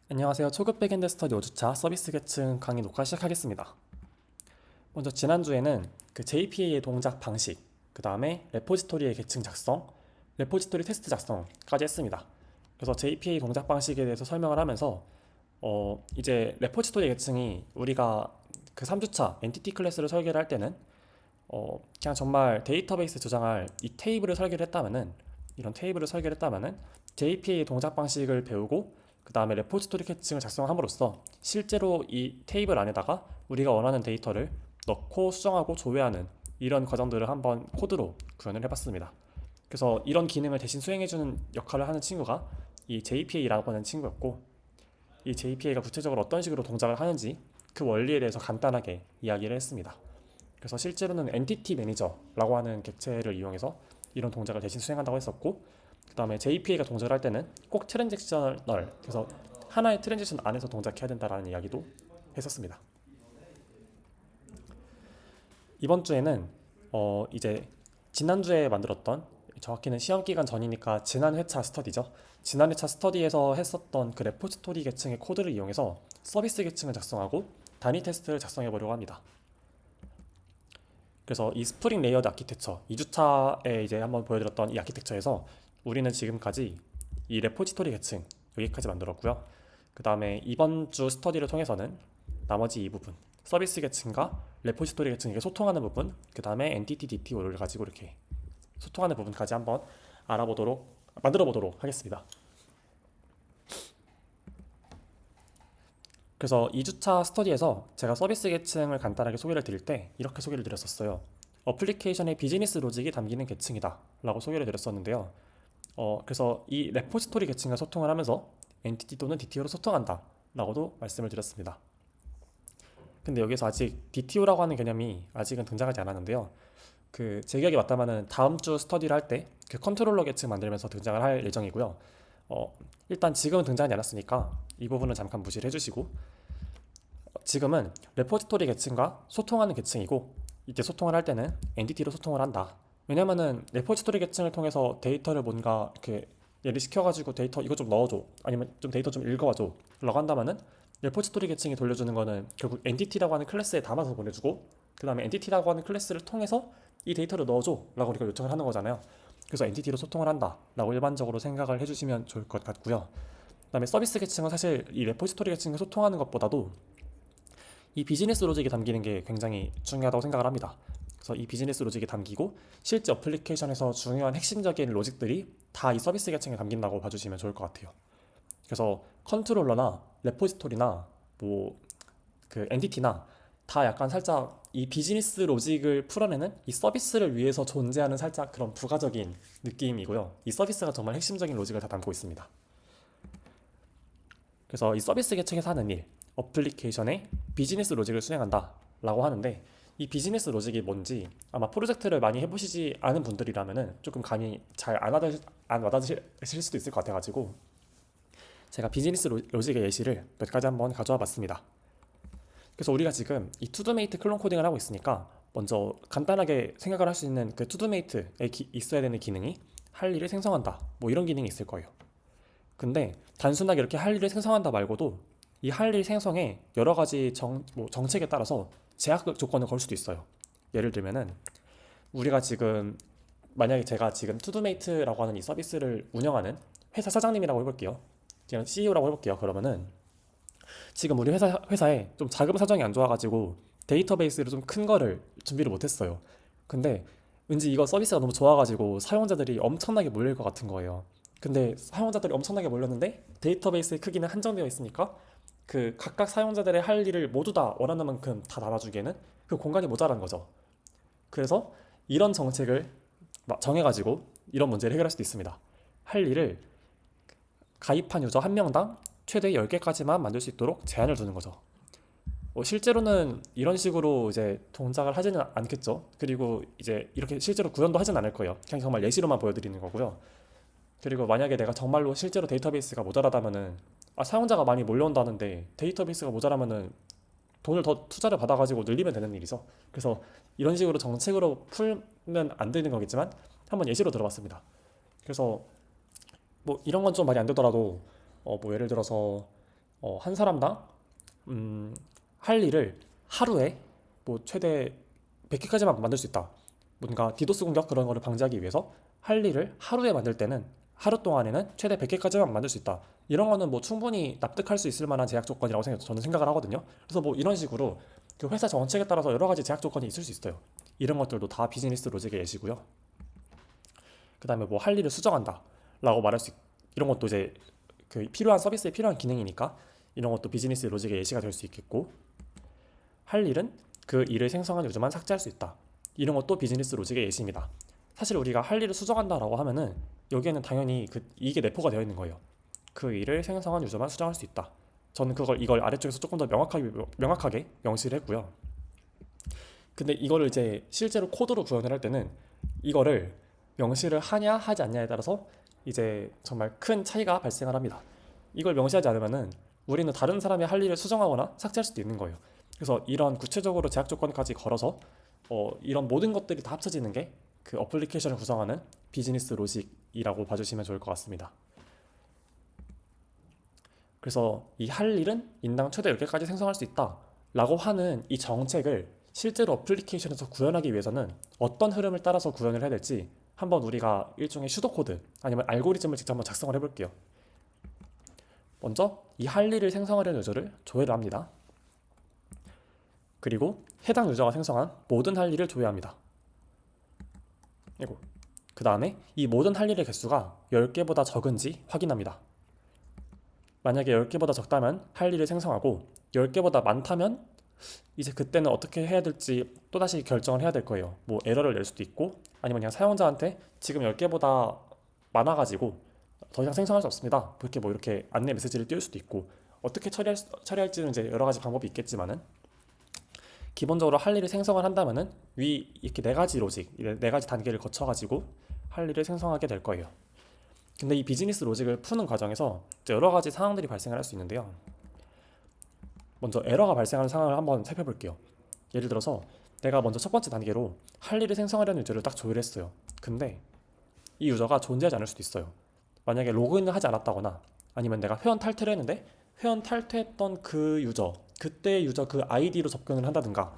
안녕하세요. 초급 백엔드 스터디 5주차 서비스 계층 강의 녹화 시작하겠습니다. 먼저 지난주에는 그 JPA의 동작 방식, 그 다음에 레포지토리의 계층 작성, 레포지토리 테스트 작성까지 했습니다. 그래서 JPA 동작 방식에 대해서 설명을 하면서 이제 레포지토리 계층이 우리가 그 3주차 엔티티 클래스를 설계를 할 때는 그냥 정말 데이터베이스 저장할 이 테이블을 설계를 했다면은 이런 테이블을 설계를 했다면은 JPA 동작 방식을 배우고 그 다음에 레포지토리 계층을 작성함으로써 실제로 이 테이블 안에다가 우리가 원하는 데이터를 넣고 수정하고 조회하는 이런 과정들을 한번 코드로 구현을 해봤습니다. 그래서 이런 기능을 대신 수행해주는 역할을 하는 친구가 이 JPA라고 하는 친구였고, 이 JPA가 구체적으로 어떤 식으로 동작을 하는지 그 원리에 대해서 간단하게 이야기를 했습니다. 그래서 실제로는 엔티티 매니저라고 하는 객체를 이용해서 이런 동작을 대신 수행한다고 했었고, 그 다음에 JPA가 동작을 할 때는 꼭 트랜잭셔널, 그래서 하나의 트랜잭션 안에서 동작해야 된다라는 이야기도 했었습니다. 이번 주에는 이제 지난주에 만들었던, 정확히는 시험 기간 전이니까 지난 회차 스터디죠. 지난 회차 스터디에서 했었던 그 레포지토리 계층의 코드를 이용해서 서비스 계층을 작성하고 단위 테스트를 작성해 보려고 합니다. 그래서 이 스프링 레이어드 아키텍처 2주차에 이제 한번 보여드렸던 이 아키텍처에서 우리는 지금까지 이 레포지토리 계층 여기까지 만들었고요. 그 다음에 이번 주 스터디를 통해서는 나머지 이 부분 서비스 계층과 레포지토리 계층에게 소통하는 부분, 그 다음에 엔티티 DTO를 가지고 이렇게 소통하는 부분까지 한번 만들어 보도록 하겠습니다. 그래서 2주차 스터디에서 제가 서비스 계층을 간단하게 소개를 드릴 때 이렇게 소개를 드렸었어요. 어플리케이션의 비즈니스 로직이 담기는 계층이다 라고 소개를 드렸었는데요. 그래서 이 레포지토리 계층과 소통을 하면서 엔티티 또는 DTO로 소통한다 라고도 말씀을 드렸습니다. 근데 여기서 아직 DTO라고 하는 개념이 아직은 등장하지 않았는데요. 그 제 기억이 맞다면은 다음 주 스터디를 할 때 그 컨트롤러 계층 만들면서 등장을 할 예정이고요. 일단 지금은 등장하지 않았으니까 이 부분은 잠깐 무시를 해주시고, 지금은 레포지토리 계층과 소통하는 계층이고, 이때 소통을 할 때는 엔티티로 소통을 한다. 왜냐면은 레포지토리 계층을 통해서 데이터를 뭔가 이렇게 얘를 시켜가지고 데이터 이거 좀 넣어줘, 아니면 좀 데이터 좀 읽어와줘 라고 한다면은 레포지토리 계층이 돌려주는 거는 결국 엔티티라고 하는 클래스에 담아서 보내주고, 그 다음에 엔티티라고 하는 클래스를 통해서 이 데이터를 넣어줘 라고 우리가 요청을 하는 거잖아요. 그래서 엔티티로 소통을 한다 라고 일반적으로 생각을 해주시면 좋을 것 같고요. 그 다음에 서비스 계층은 사실 이 레포지토리 계층과 소통하는 것보다도 이 비즈니스 로직이 담기는 게 굉장히 중요하다고 생각을 합니다. 그래서 이 비즈니스 로직이 담기고 실제 어플리케이션에서 중요한 핵심적인 로직들이 다 이 서비스 계층에 담긴다고 봐주시면 좋을 것 같아요. 그래서 컨트롤러나 레포지토리나 뭐 그 엔티티나 다 약간 살짝 이 비즈니스 로직을 풀어내는 이 서비스를 위해서 존재하는 살짝 그런 부가적인 느낌이고요. 이 서비스가 정말 핵심적인 로직을 다 담고 있습니다. 그래서 이 서비스 계층에서 하는 일, 어플리케이션의 비즈니스 로직을 수행한다 라고 하는데, 이 비즈니스 로직이 뭔지 아마 프로젝트를 많이 해보시지 않은 분들이라면 조금 감이 잘 안 와닿으실 수도 있을 것 같아가지고 제가 비즈니스 로직의 예시를 몇 가지 한번 가져와 봤습니다. 그래서 우리가 지금 이 투두메이트 클론 코딩을 하고 있으니까 먼저 간단하게 생각을 할 수 있는 그 투두메이트에 있어야 되는 기능이 할 일을 생성한다, 뭐 이런 기능이 있을 거예요. 근데 단순하게 이렇게 할 일을 생성한다 말고도 이 할 일 생성에 여러 가지 정책에 따라서 제약 조건을 걸 수도 있어요. 예를 들면은 우리가 지금 만약에 제가 지금 투두메이트라고 하는 이 서비스를 운영하는 회사 사장님이라고 해볼게요. 그냥 CEO라고 해볼게요. 그러면은 지금 우리 회사에 좀 자금 사정이 안 좋아가지고 데이터베이스를 좀 큰 거를 준비를 못했어요. 근데 왠지 이거 서비스가 너무 좋아가지고 사용자들이 엄청나게 몰릴 것 같은 거예요. 근데 사용자들이 엄청나게 몰렸는데 데이터베이스의 크기는 한정되어 있으니까 그 각각 사용자들의 할 일을 모두 다 원하는 만큼 다 담아주기에는 그 공간이 모자란 거죠. 그래서 이런 정책을 정해가지고 이런 문제를 해결할 수도 있습니다. 할 일을 가입한 유저 한 명당 최대 10개까지만 만들 수 있도록 제한을 두는 거죠. 실제로는 이런 식으로 이제 동작을 하지는 않겠죠. 그리고 이제 이렇게 실제로 구현도 하진 않을 거예요. 그냥 정말 예시로만 보여드리는 거고요. 그리고 만약에 내가 정말로 실제로 데이터베이스가 모자라다면은 사용자가 많이 몰려온다는데 데이터베이스가 모자라면은 돈을 더 투자를 받아가지고 늘리면 되는 일이죠. 그래서 이런 식으로 정책으로 풀면 안 되는 거겠지만 한번 예시로 들어봤습니다. 그래서 뭐 이런 건 좀 말이 안 되더라도 뭐 예를 들어서 한 사람당 할 일을 하루에 뭐 최대 100개까지만 만들 수 있다. 뭔가 디도스 공격 그런 거를 방지하기 위해서 할 일을 하루에 만들 때는 하루 동안에는 최대 100개까지만 만들 수 있다. 이런 거는 뭐 충분히 납득할 수 있을 만한 제약 조건이라고 저는 생각을 하거든요. 그래서 뭐 이런 식으로 그 회사 정책에 따라서 여러 가지 제약 조건이 있을 수 있어요. 이런 것들도 다 비즈니스 로직의 예시고요. 그다음에 뭐 할 일을 수정한다라고 말할 수 이런 것도 이제 그 필요한 서비스에 필요한 기능이니까 이런 것도 비즈니스 로직의 예시가 될 수 있겠고, 할 일은 그 일을 생성한 유저만 삭제할 수 있다. 이런 것도 비즈니스 로직의 예시입니다. 사실 우리가 할 일을 수정한다라고 하면은 여기에는 당연히 이게 내포가 되어 있는 거예요. 그 일을 생성한 유저만 수정할 수 있다. 저는 이걸 아래쪽에서 조금 더 명확하게 명시를 했고요. 근데 이거를 이제 실제로 코드로 구현을 할 때는 이거를 명시를 하냐 하지 않냐에 따라서 이제 정말 큰 차이가 발생을 합니다. 이걸 명시하지 않으면은 우리는 다른 사람의 할 일을 수정하거나 삭제할 수도 있는 거예요. 그래서 이런 구체적으로 제약 조건까지 걸어서 이런 모든 것들이 다 합쳐지는 게 그 어플리케이션을 구성하는 비즈니스 로직이라고 봐주시면 좋을 것 같습니다. 그래서 이 할 일은 인당 최대 10개까지 생성할 수 있다 라고 하는 이 정책을 실제로 어플리케이션에서 구현하기 위해서는 어떤 흐름을 따라서 구현을 해야 될지 한번 우리가 일종의 슈도코드 아니면 알고리즘을 직접 한번 작성을 해볼게요. 먼저 이 할 일을 생성하려는 유저를 조회를 합니다. 그리고 해당 유저가 생성한 모든 할 일을 조회합니다. 그리고 그 다음에 이 모든 할 일의 개수가 10개보다 적은지 확인합니다. 만약에 10개보다 적다면 할 일을 생성하고 10개보다 많다면 이제 그때는 어떻게 해야 될지 또다시 결정을 해야 될 거예요. 뭐 에러를 낼 수도 있고 아니면 그냥 사용자한테 지금 10개보다 많아가지고 더 이상 생성할 수 없습니다. 이렇게 안내 메시지를 띄울 수도 있고 어떻게 처리할지는 이제 여러 가지 방법이 있겠지만은 기본적으로 할 일을 생성을 한다면은 이렇게 네 가지 로직, 네 가지 단계를 거쳐가지고 할 일을 생성하게 될 거예요. 근데 이 비즈니스 로직을 푸는 과정에서 여러 가지 상황들이 발생을 할 수 있는데요. 먼저 에러가 발생하는 상황을 한번 살펴볼게요. 예를 들어서 내가 먼저 첫 번째 단계로 할 일을 생성하려는 유저를 딱 조회를 했어요. 근데 이 유저가 존재하지 않을 수도 있어요. 만약에 로그인을 하지 않았다거나 아니면 내가 회원 탈퇴를 했는데 회원 탈퇴했던 그 유저, 그때 유저 그 아이디로 접근을 한다든가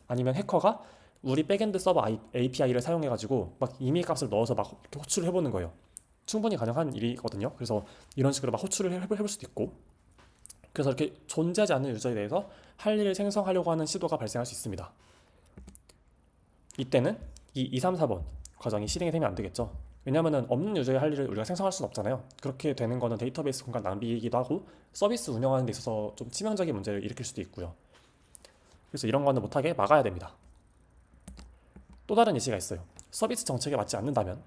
아니면 해커가 우리 백엔드 서버 API를 사용해가지고 막 이메일 값을 넣어서 막 이렇게 호출을 해보는 거예요. 충분히 가능한 일이거든요. 그래서 이런 식으로 막 호출을 해볼 수도 있고, 그래서 이렇게 존재하지 않는 유저에 대해서 할 일을 생성하려고 하는 시도가 발생할 수 있습니다. 이때는 이 2, 3, 4번 과정이 실행이 되면 안 되겠죠. 왜냐하면 없는 유저의 할 일을 우리가 생성할 수는 없잖아요. 그렇게 되는 거는 데이터베이스 공간 낭비이기도 하고 서비스 운영하는 데 있어서 좀 치명적인 문제를 일으킬 수도 있고요. 그래서 이런 거는 못하게 막아야 됩니다. 또 다른 예시가 있어요. 서비스 정책에 맞지 않는다면,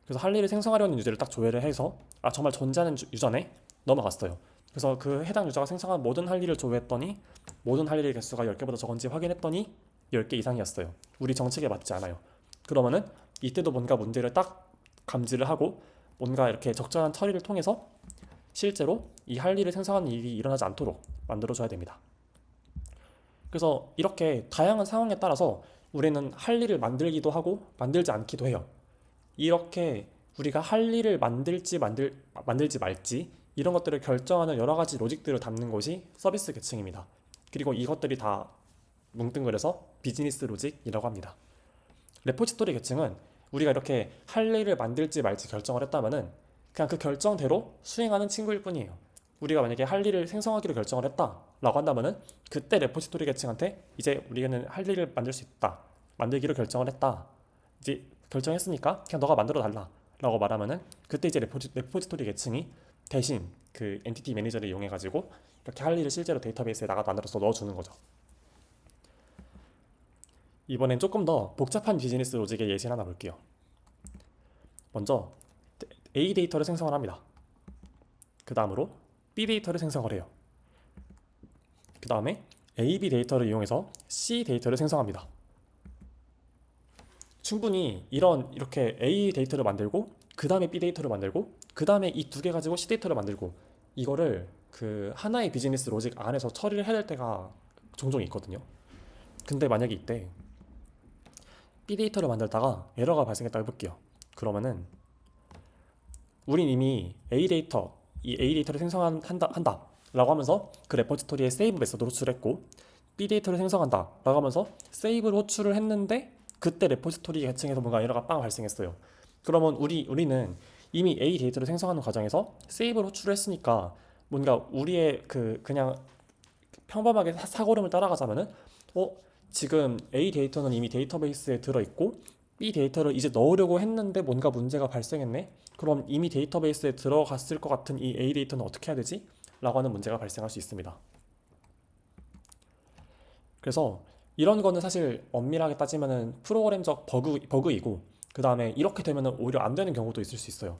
그래서 할 일을 생성하려는 유저를 딱 조회를 해서 정말 존재하는 유저네 넘어갔어요. 그래서 그 해당 유저가 생성한 모든 할 일을 조회했더니 모든 할 일의 개수가 10개보다 적은지 확인했더니 10개 이상이었어요. 우리 정책에 맞지 않아요. 그러면은 이때도 뭔가 문제를 딱 감지를 하고 뭔가 이렇게 적절한 처리를 통해서 실제로 이 할 일을 생성하는 일이 일어나지 않도록 만들어줘야 됩니다. 그래서 이렇게 다양한 상황에 따라서 우리는 할 일을 만들기도 하고 만들지 않기도 해요. 이렇게 우리가 할 일을 만들지 말지 이런 것들을 결정하는 여러 가지 로직들을 담는 것이 서비스 계층입니다. 그리고 이것들이 다 뭉뚱그려서 비즈니스 로직이라고 합니다. 레포지토리 계층은 우리가 이렇게 할 일을 만들지 말지 결정을 했다면은 그냥 그 결정대로 수행하는 친구일 뿐이에요. 우리가 만약에 할 일을 생성하기로 결정을 했다라고 한다면은 그때 레포지토리 계층한테 이제 우리는 할 일을 만들 수 있다, 만들기로 결정을 했다, 이제 결정했으니까 그냥 너가 만들어 달라 라고 말하면은 그때 이제 레포지토리 계층이 대신 그 엔티티 매니저를 이용해 가지고 이렇게 할 일을 실제로 데이터베이스에 만들어서 넣어주는 거죠. 이번엔 조금 더 복잡한 비즈니스 로직의 예시를 하나 볼게요. 먼저 A 데이터를 생성을 합니다. 그 다음으로 B 데이터를 생성을 해요. 그 다음에 A, B 데이터를 이용해서 C 데이터를 생성합니다. 충분히 이렇게 A 데이터를 만들고 그 다음에 B 데이터를 만들고 그 다음에 이 두 개 가지고 C 데이터를 만들고 이거를 그 하나의 비즈니스 로직 안에서 처리를 해야 될 때가 종종 있거든요. 근데 만약에 이때 B 데이터를 만들다가 에러가 발생했다고 해볼게요. 그러면은 우린 이미 이 A 데이터를 생성한다 라고 하면서 그 레포지토리에 세이브 메서드 호출했고, B 데이터를 생성한다 라고 하면서 세이브를 호출을 했는데 그때 레포지토리 계층에서 뭔가 에러가 빵 발생했어요. 그러면 우리는 이미 A 데이터를 생성하는 과정에서 세이브를 호출을 했으니까 뭔가 우리의 그냥 평범하게 사고름을 따라가자면은 지금 A 데이터는 이미 데이터베이스에 들어있고 B 데이터를 이제 넣으려고 했는데 뭔가 문제가 발생했네. 그럼 이미 데이터베이스에 들어갔을 것 같은 이 A 데이터는 어떻게 해야 되지? 라고 하는 문제가 발생할 수 있습니다. 그래서 이런 거는 사실 엄밀하게 따지면은 프로그램적 버그이고, 그 다음에 이렇게 되면은 오히려 안 되는 경우도 있을 수 있어요.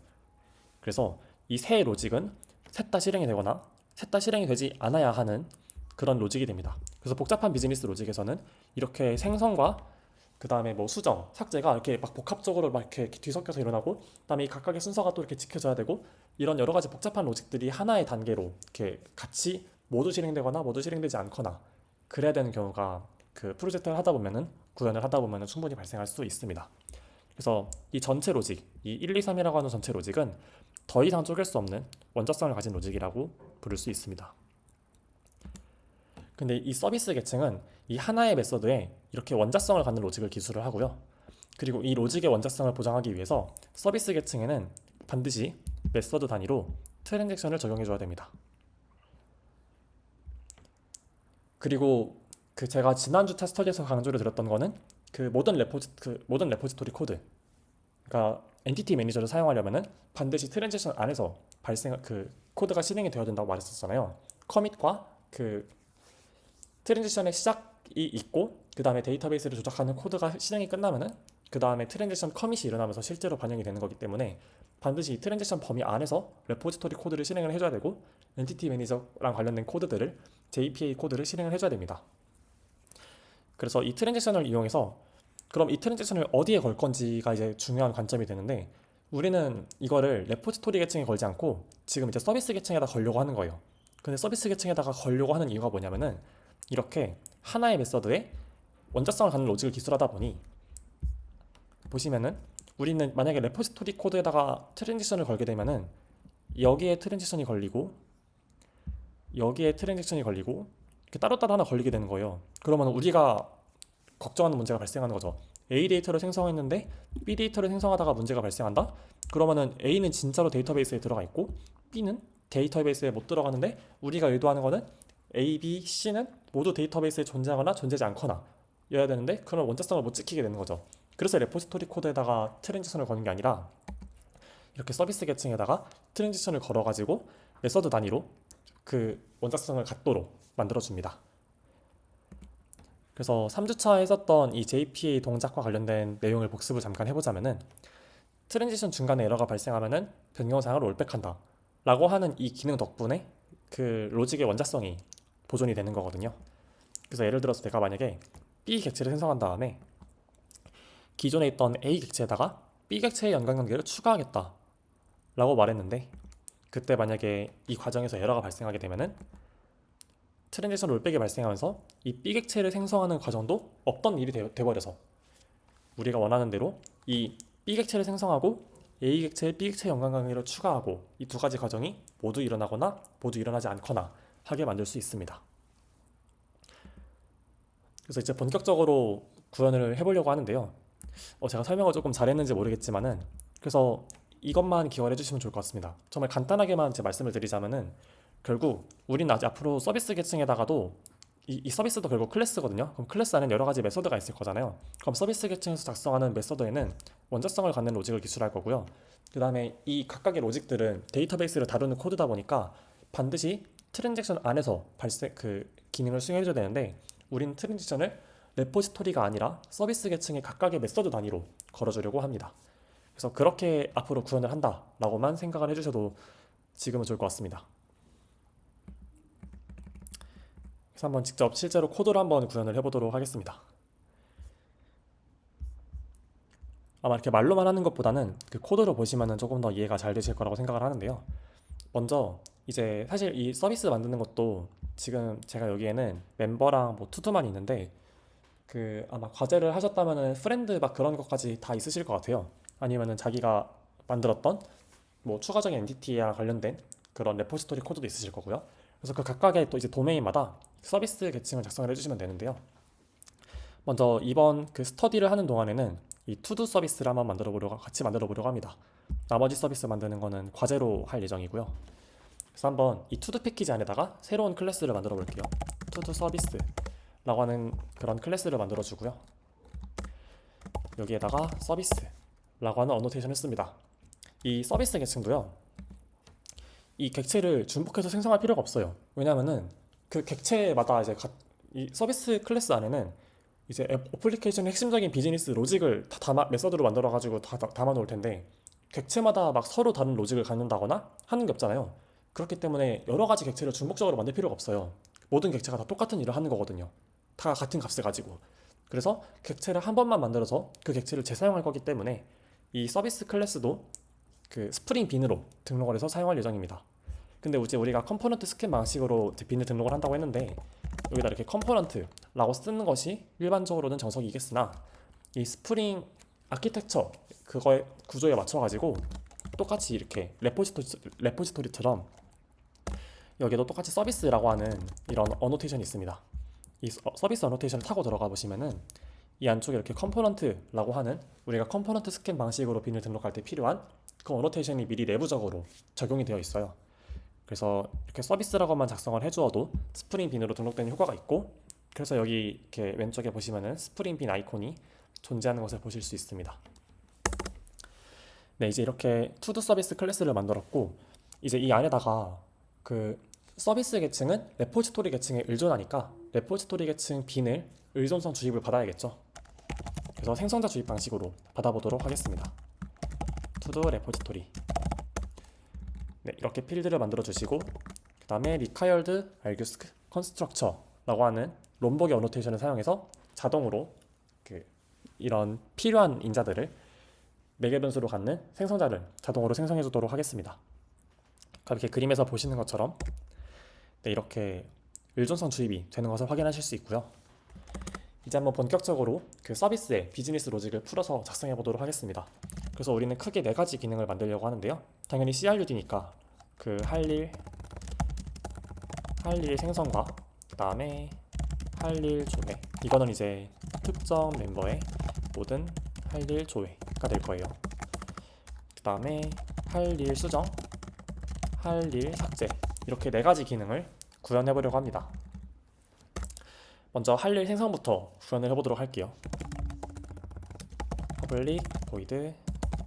그래서 이 세 로직은 셋 다 실행이 되거나 셋 다 실행이 되지 않아야 하는 그런 로직이 됩니다. 그래서 복잡한 비즈니스 로직에서는 이렇게 생성과 그 다음에 뭐 수정, 삭제가 이렇게 막 복합적으로 막 이렇게 뒤섞여서 일어나고, 그다음에 이 각각의 순서가 또 이렇게 지켜져야 되고, 이런 여러 가지 복잡한 로직들이 하나의 단계로 이렇게 같이 모두 실행되거나 모두 실행되지 않거나 그래야 되는 경우가 그 프로젝트를 하다 보면은 구현을 하다 보면은 충분히 발생할 수 있습니다. 그래서 이 전체 로직, 이 1, 2, 3이라고 하는 전체 로직은 더 이상 쪼갤 수 없는 원자성을 가진 로직이라고 부를 수 있습니다. 근데 이 서비스 계층은 이 하나의 메서드에 이렇게 원자성을 갖는 로직을 기술을 하고요. 그리고 이 로직의 원자성을 보장하기 위해서 서비스 계층에는 반드시 메서드 단위로 트랜잭션을 적용해 줘야 됩니다. 그리고 그 제가 지난주 스터디에서 강조를 드렸던 거는 그 모든 레포지토리 코드, 그러니까 엔티티 매니저를 사용하려면은 반드시 트랜지션 안에서 그 코드가 실행이 되어야 된다고 말했었잖아요. 커밋과 그 트랜지션의 시작이 있고, 그 다음에 데이터베이스를 조작하는 코드가 실행이 끝나면은 그 다음에 트랜지션 커밋이 일어나면서 실제로 반영이 되는 거기 때문에 반드시 이 트랜지션 범위 안에서 레포지토리 코드를 실행을 해줘야 되고, 엔티티 매니저랑 관련된 코드들을 JPA 코드를 실행을 해줘야 됩니다. 그래서 이 트랜지션을 이용해서 그럼 이 트랜지션을 어디에 걸 건지가 이제 중요한 관점이 되는데, 우리는 이거를 레포지토리 계층에 걸지 않고 지금 이제 서비스 계층에다 걸려고 하는 거예요. 근데 서비스 계층에다가 걸려고 하는 이유가 뭐냐면은 이렇게 하나의 메서드에 원자성을 갖는 로직을 기술하다 보니, 보시면은 우리는 만약에 레포지토리 코드에다가 트랜지션을 걸게 되면은 여기에 트랜지션이 걸리고 여기에 트랜지션이 걸리고 이렇게 따로따로 하나 걸리게 되는 거예요. 그러면 우리가 걱정하는 문제가 발생하는 거죠. A 데이터를 생성했는데 B 데이터를 생성하다가 문제가 발생한다? 그러면은 A는 진짜로 데이터베이스에 들어가 있고 B는 데이터베이스에 못 들어가는데, 우리가 의도하는 거는 A, B, C는 모두 데이터베이스에 존재하거나 존재하지 않거나 여야 되는데 그런 원자성을 못 지키게 되는 거죠. 그래서 레포지토리 코드에다가 트랜지션을 거는 게 아니라 이렇게 서비스 계층에다가 트랜지션을 걸어가지고 메서드 단위로 그 원자성을 갖도록 만들어줍니다. 그래서 3주차에 했었던 이 JPA 동작과 관련된 내용을 복습을 잠깐 해보자면은, 트랜지션 중간에 에러가 발생하면은 변경사항을 롤백한다 라고 하는 이 기능 덕분에 그 로직의 원자성이 보존이 되는 거거든요. 그래서 예를 들어서 내가 만약에 B 객체를 생성한 다음에 기존에 있던 A 객체에다가 B 객체의 연관관계를 추가하겠다 라고 말했는데, 그때 만약에 이 과정에서 에러가 발생하게 되면은 트랜지션 롤백이 발생하면서 이 B 객체를 생성하는 과정도 없던 일이 돼버려서 우리가 원하는 대로 이 B 객체를 생성하고 A 객체에 B 객체 연관관계를 추가하고 이 두 가지 과정이 모두 일어나거나 모두 일어나지 않거나 하게 만들 수 있습니다. 그래서 이제 본격적으로 구현을 해보려고 하는데요. 제가 설명을 조금 잘했는지 모르겠지만은, 그래서 이것만 기억을 해주시면 좋을 것 같습니다. 정말 간단하게만 제 말씀을 드리자면은, 결국 우리는 아직 앞으로 서비스 계층에다가도 이 서비스도 결국 클래스거든요. 그럼 클래스 안에 여러 가지 메서드가 있을 거잖아요. 그럼 서비스 계층에서 작성하는 메서드에는 원자성을 갖는 로직을 기술할 거고요. 그 다음에 이 각각의 로직들은 데이터베이스를 다루는 코드다 보니까 반드시 트랜잭션 안에서 그 기능을 수행해줘야 되는데, 우린 트랜지션을 레포지토리가 아니라 서비스 계층의 각각의 메서드 단위로 걸어주려고 합니다. 그래서 그렇게 앞으로 구현을 한다라고만 생각을 해주셔도 지금은 좋을 것 같습니다. 그래서 한번 직접 실제로 코드로 한번 구현을 해보도록 하겠습니다. 아마 이렇게 말로만 하는 것보다는 그 코드로 보시면은 조금 더 이해가 잘 되실 거라고 생각을 하는데요. 먼저 이제 사실 이 서비스 만드는 것도 지금 제가 여기에는 멤버랑 뭐 투두만 있는데, 그 아마 과제를 하셨다면은 프렌드 막 그런 것까지 다 있으실 것 같아요. 아니면은 자기가 만들었던 뭐 추가적인 엔티티와 관련된 그런 레포지토리 코드도 있으실 거고요. 그래서 그 각각의 또 이제 도메인마다 서비스 계층을 작성을 해주시면 되는데요. 먼저 이번 그 스터디를 하는 동안에는 이 투두 서비스를 한번 같이 만들어 보려고 합니다. 나머지 서비스 만드는 거는 과제로 할 예정이고요. 그래서 한번 이 투두 패키지 안에다가 새로운 클래스를 만들어 볼게요. 투두 서비스라고 하는 그런 클래스를 만들어 주고요. 여기에다가 서비스라고 하는 어노테이션을 씁니다. 이 서비스 계층도요, 이 객체를 중복해서 생성할 필요가 없어요. 왜냐면은 그 객체마다 이제 이 서비스 클래스 안에는 이제 어플리케이션의 핵심적인 비즈니스 로직을 다 메서드로 만들어가지고 다 담아 놓을 텐데, 객체마다 막 서로 다른 로직을 갖는다거나 하는 게 없잖아요. 그렇기 때문에 여러 가지 객체를 중복적으로 만들 필요가 없어요. 모든 객체가 다 똑같은 일을 하는 거거든요. 다 같은 값을 가지고. 그래서 객체를 한 번만 만들어서 그 객체를 재사용할 거기 때문에 이 서비스 클래스도 그 스프링 빈으로 등록을 해서 사용할 예정입니다. 근데 이제 우리가 컴포넌트 스캔 방식으로 빈을 등록을 한다고 했는데, 여기다 이렇게 컴포넌트라고 쓰는 것이 일반적으로는 정석이겠으나, 이 스프링 아키텍처 그거의 구조에 맞춰가지고 똑같이 이렇게 레포지토리처럼 여기도 똑같이 서비스라고 하는 이런 어노테이션이 있습니다. 이 서비스 어노테이션을 타고 들어가 보시면은 이 안쪽에 이렇게 컴포넌트라고 하는, 우리가 컴포넌트 스캔 방식으로 빈을 등록할 때 필요한 그 어노테이션이 미리 내부적으로 적용이 되어 있어요. 그래서 이렇게 서비스라고만 작성을 해주어도 스프링 빈으로 등록되는 효과가 있고, 그래서 여기 이렇게 왼쪽에 보시면은 스프링 빈 아이콘이 존재하는 것을 보실 수 있습니다. 네, 이제 이렇게 투두 서비스 클래스를 만들었고, 이제 이 안에다가 그 서비스 계층은 레포지토리 계층에 의존하니까 레포지토리 계층 빈을 의존성 주입을 받아야겠죠. 그래서 생성자 주입 방식으로 받아보도록 하겠습니다. 투두 레포지토리. 네, 이렇게 필드를 만들어 주시고, 그 다음에 required args constructor라고 하는 롬버기 어노테이션을 사용해서 자동으로 이런 필요한 인자들을 매개 변수로 갖는 생성자를 자동으로 생성해 주도록 하겠습니다. 이렇게 그림에서 보시는 것처럼 네, 이렇게 의존성 주입이 되는 것을 확인하실 수 있고요. 이제 한번 본격적으로 그 서비스의 비즈니스 로직을 풀어서 작성해 보도록 하겠습니다. 그래서 우리는 크게 4가지 기능을 만들려고 하는데요. 당연히 CRUD니까 그 할 일 생성과 그 다음에 할 일 조회, 이거는 이제 특정 멤버의 모든 할 일 조회가 될 거예요. 그 다음에 할 일 수정, 할 일 삭제, 이렇게 4가지 기능을 구현해 보려고 합니다. 먼저 할 일 생성부터 구현을 해보도록 할게요. public void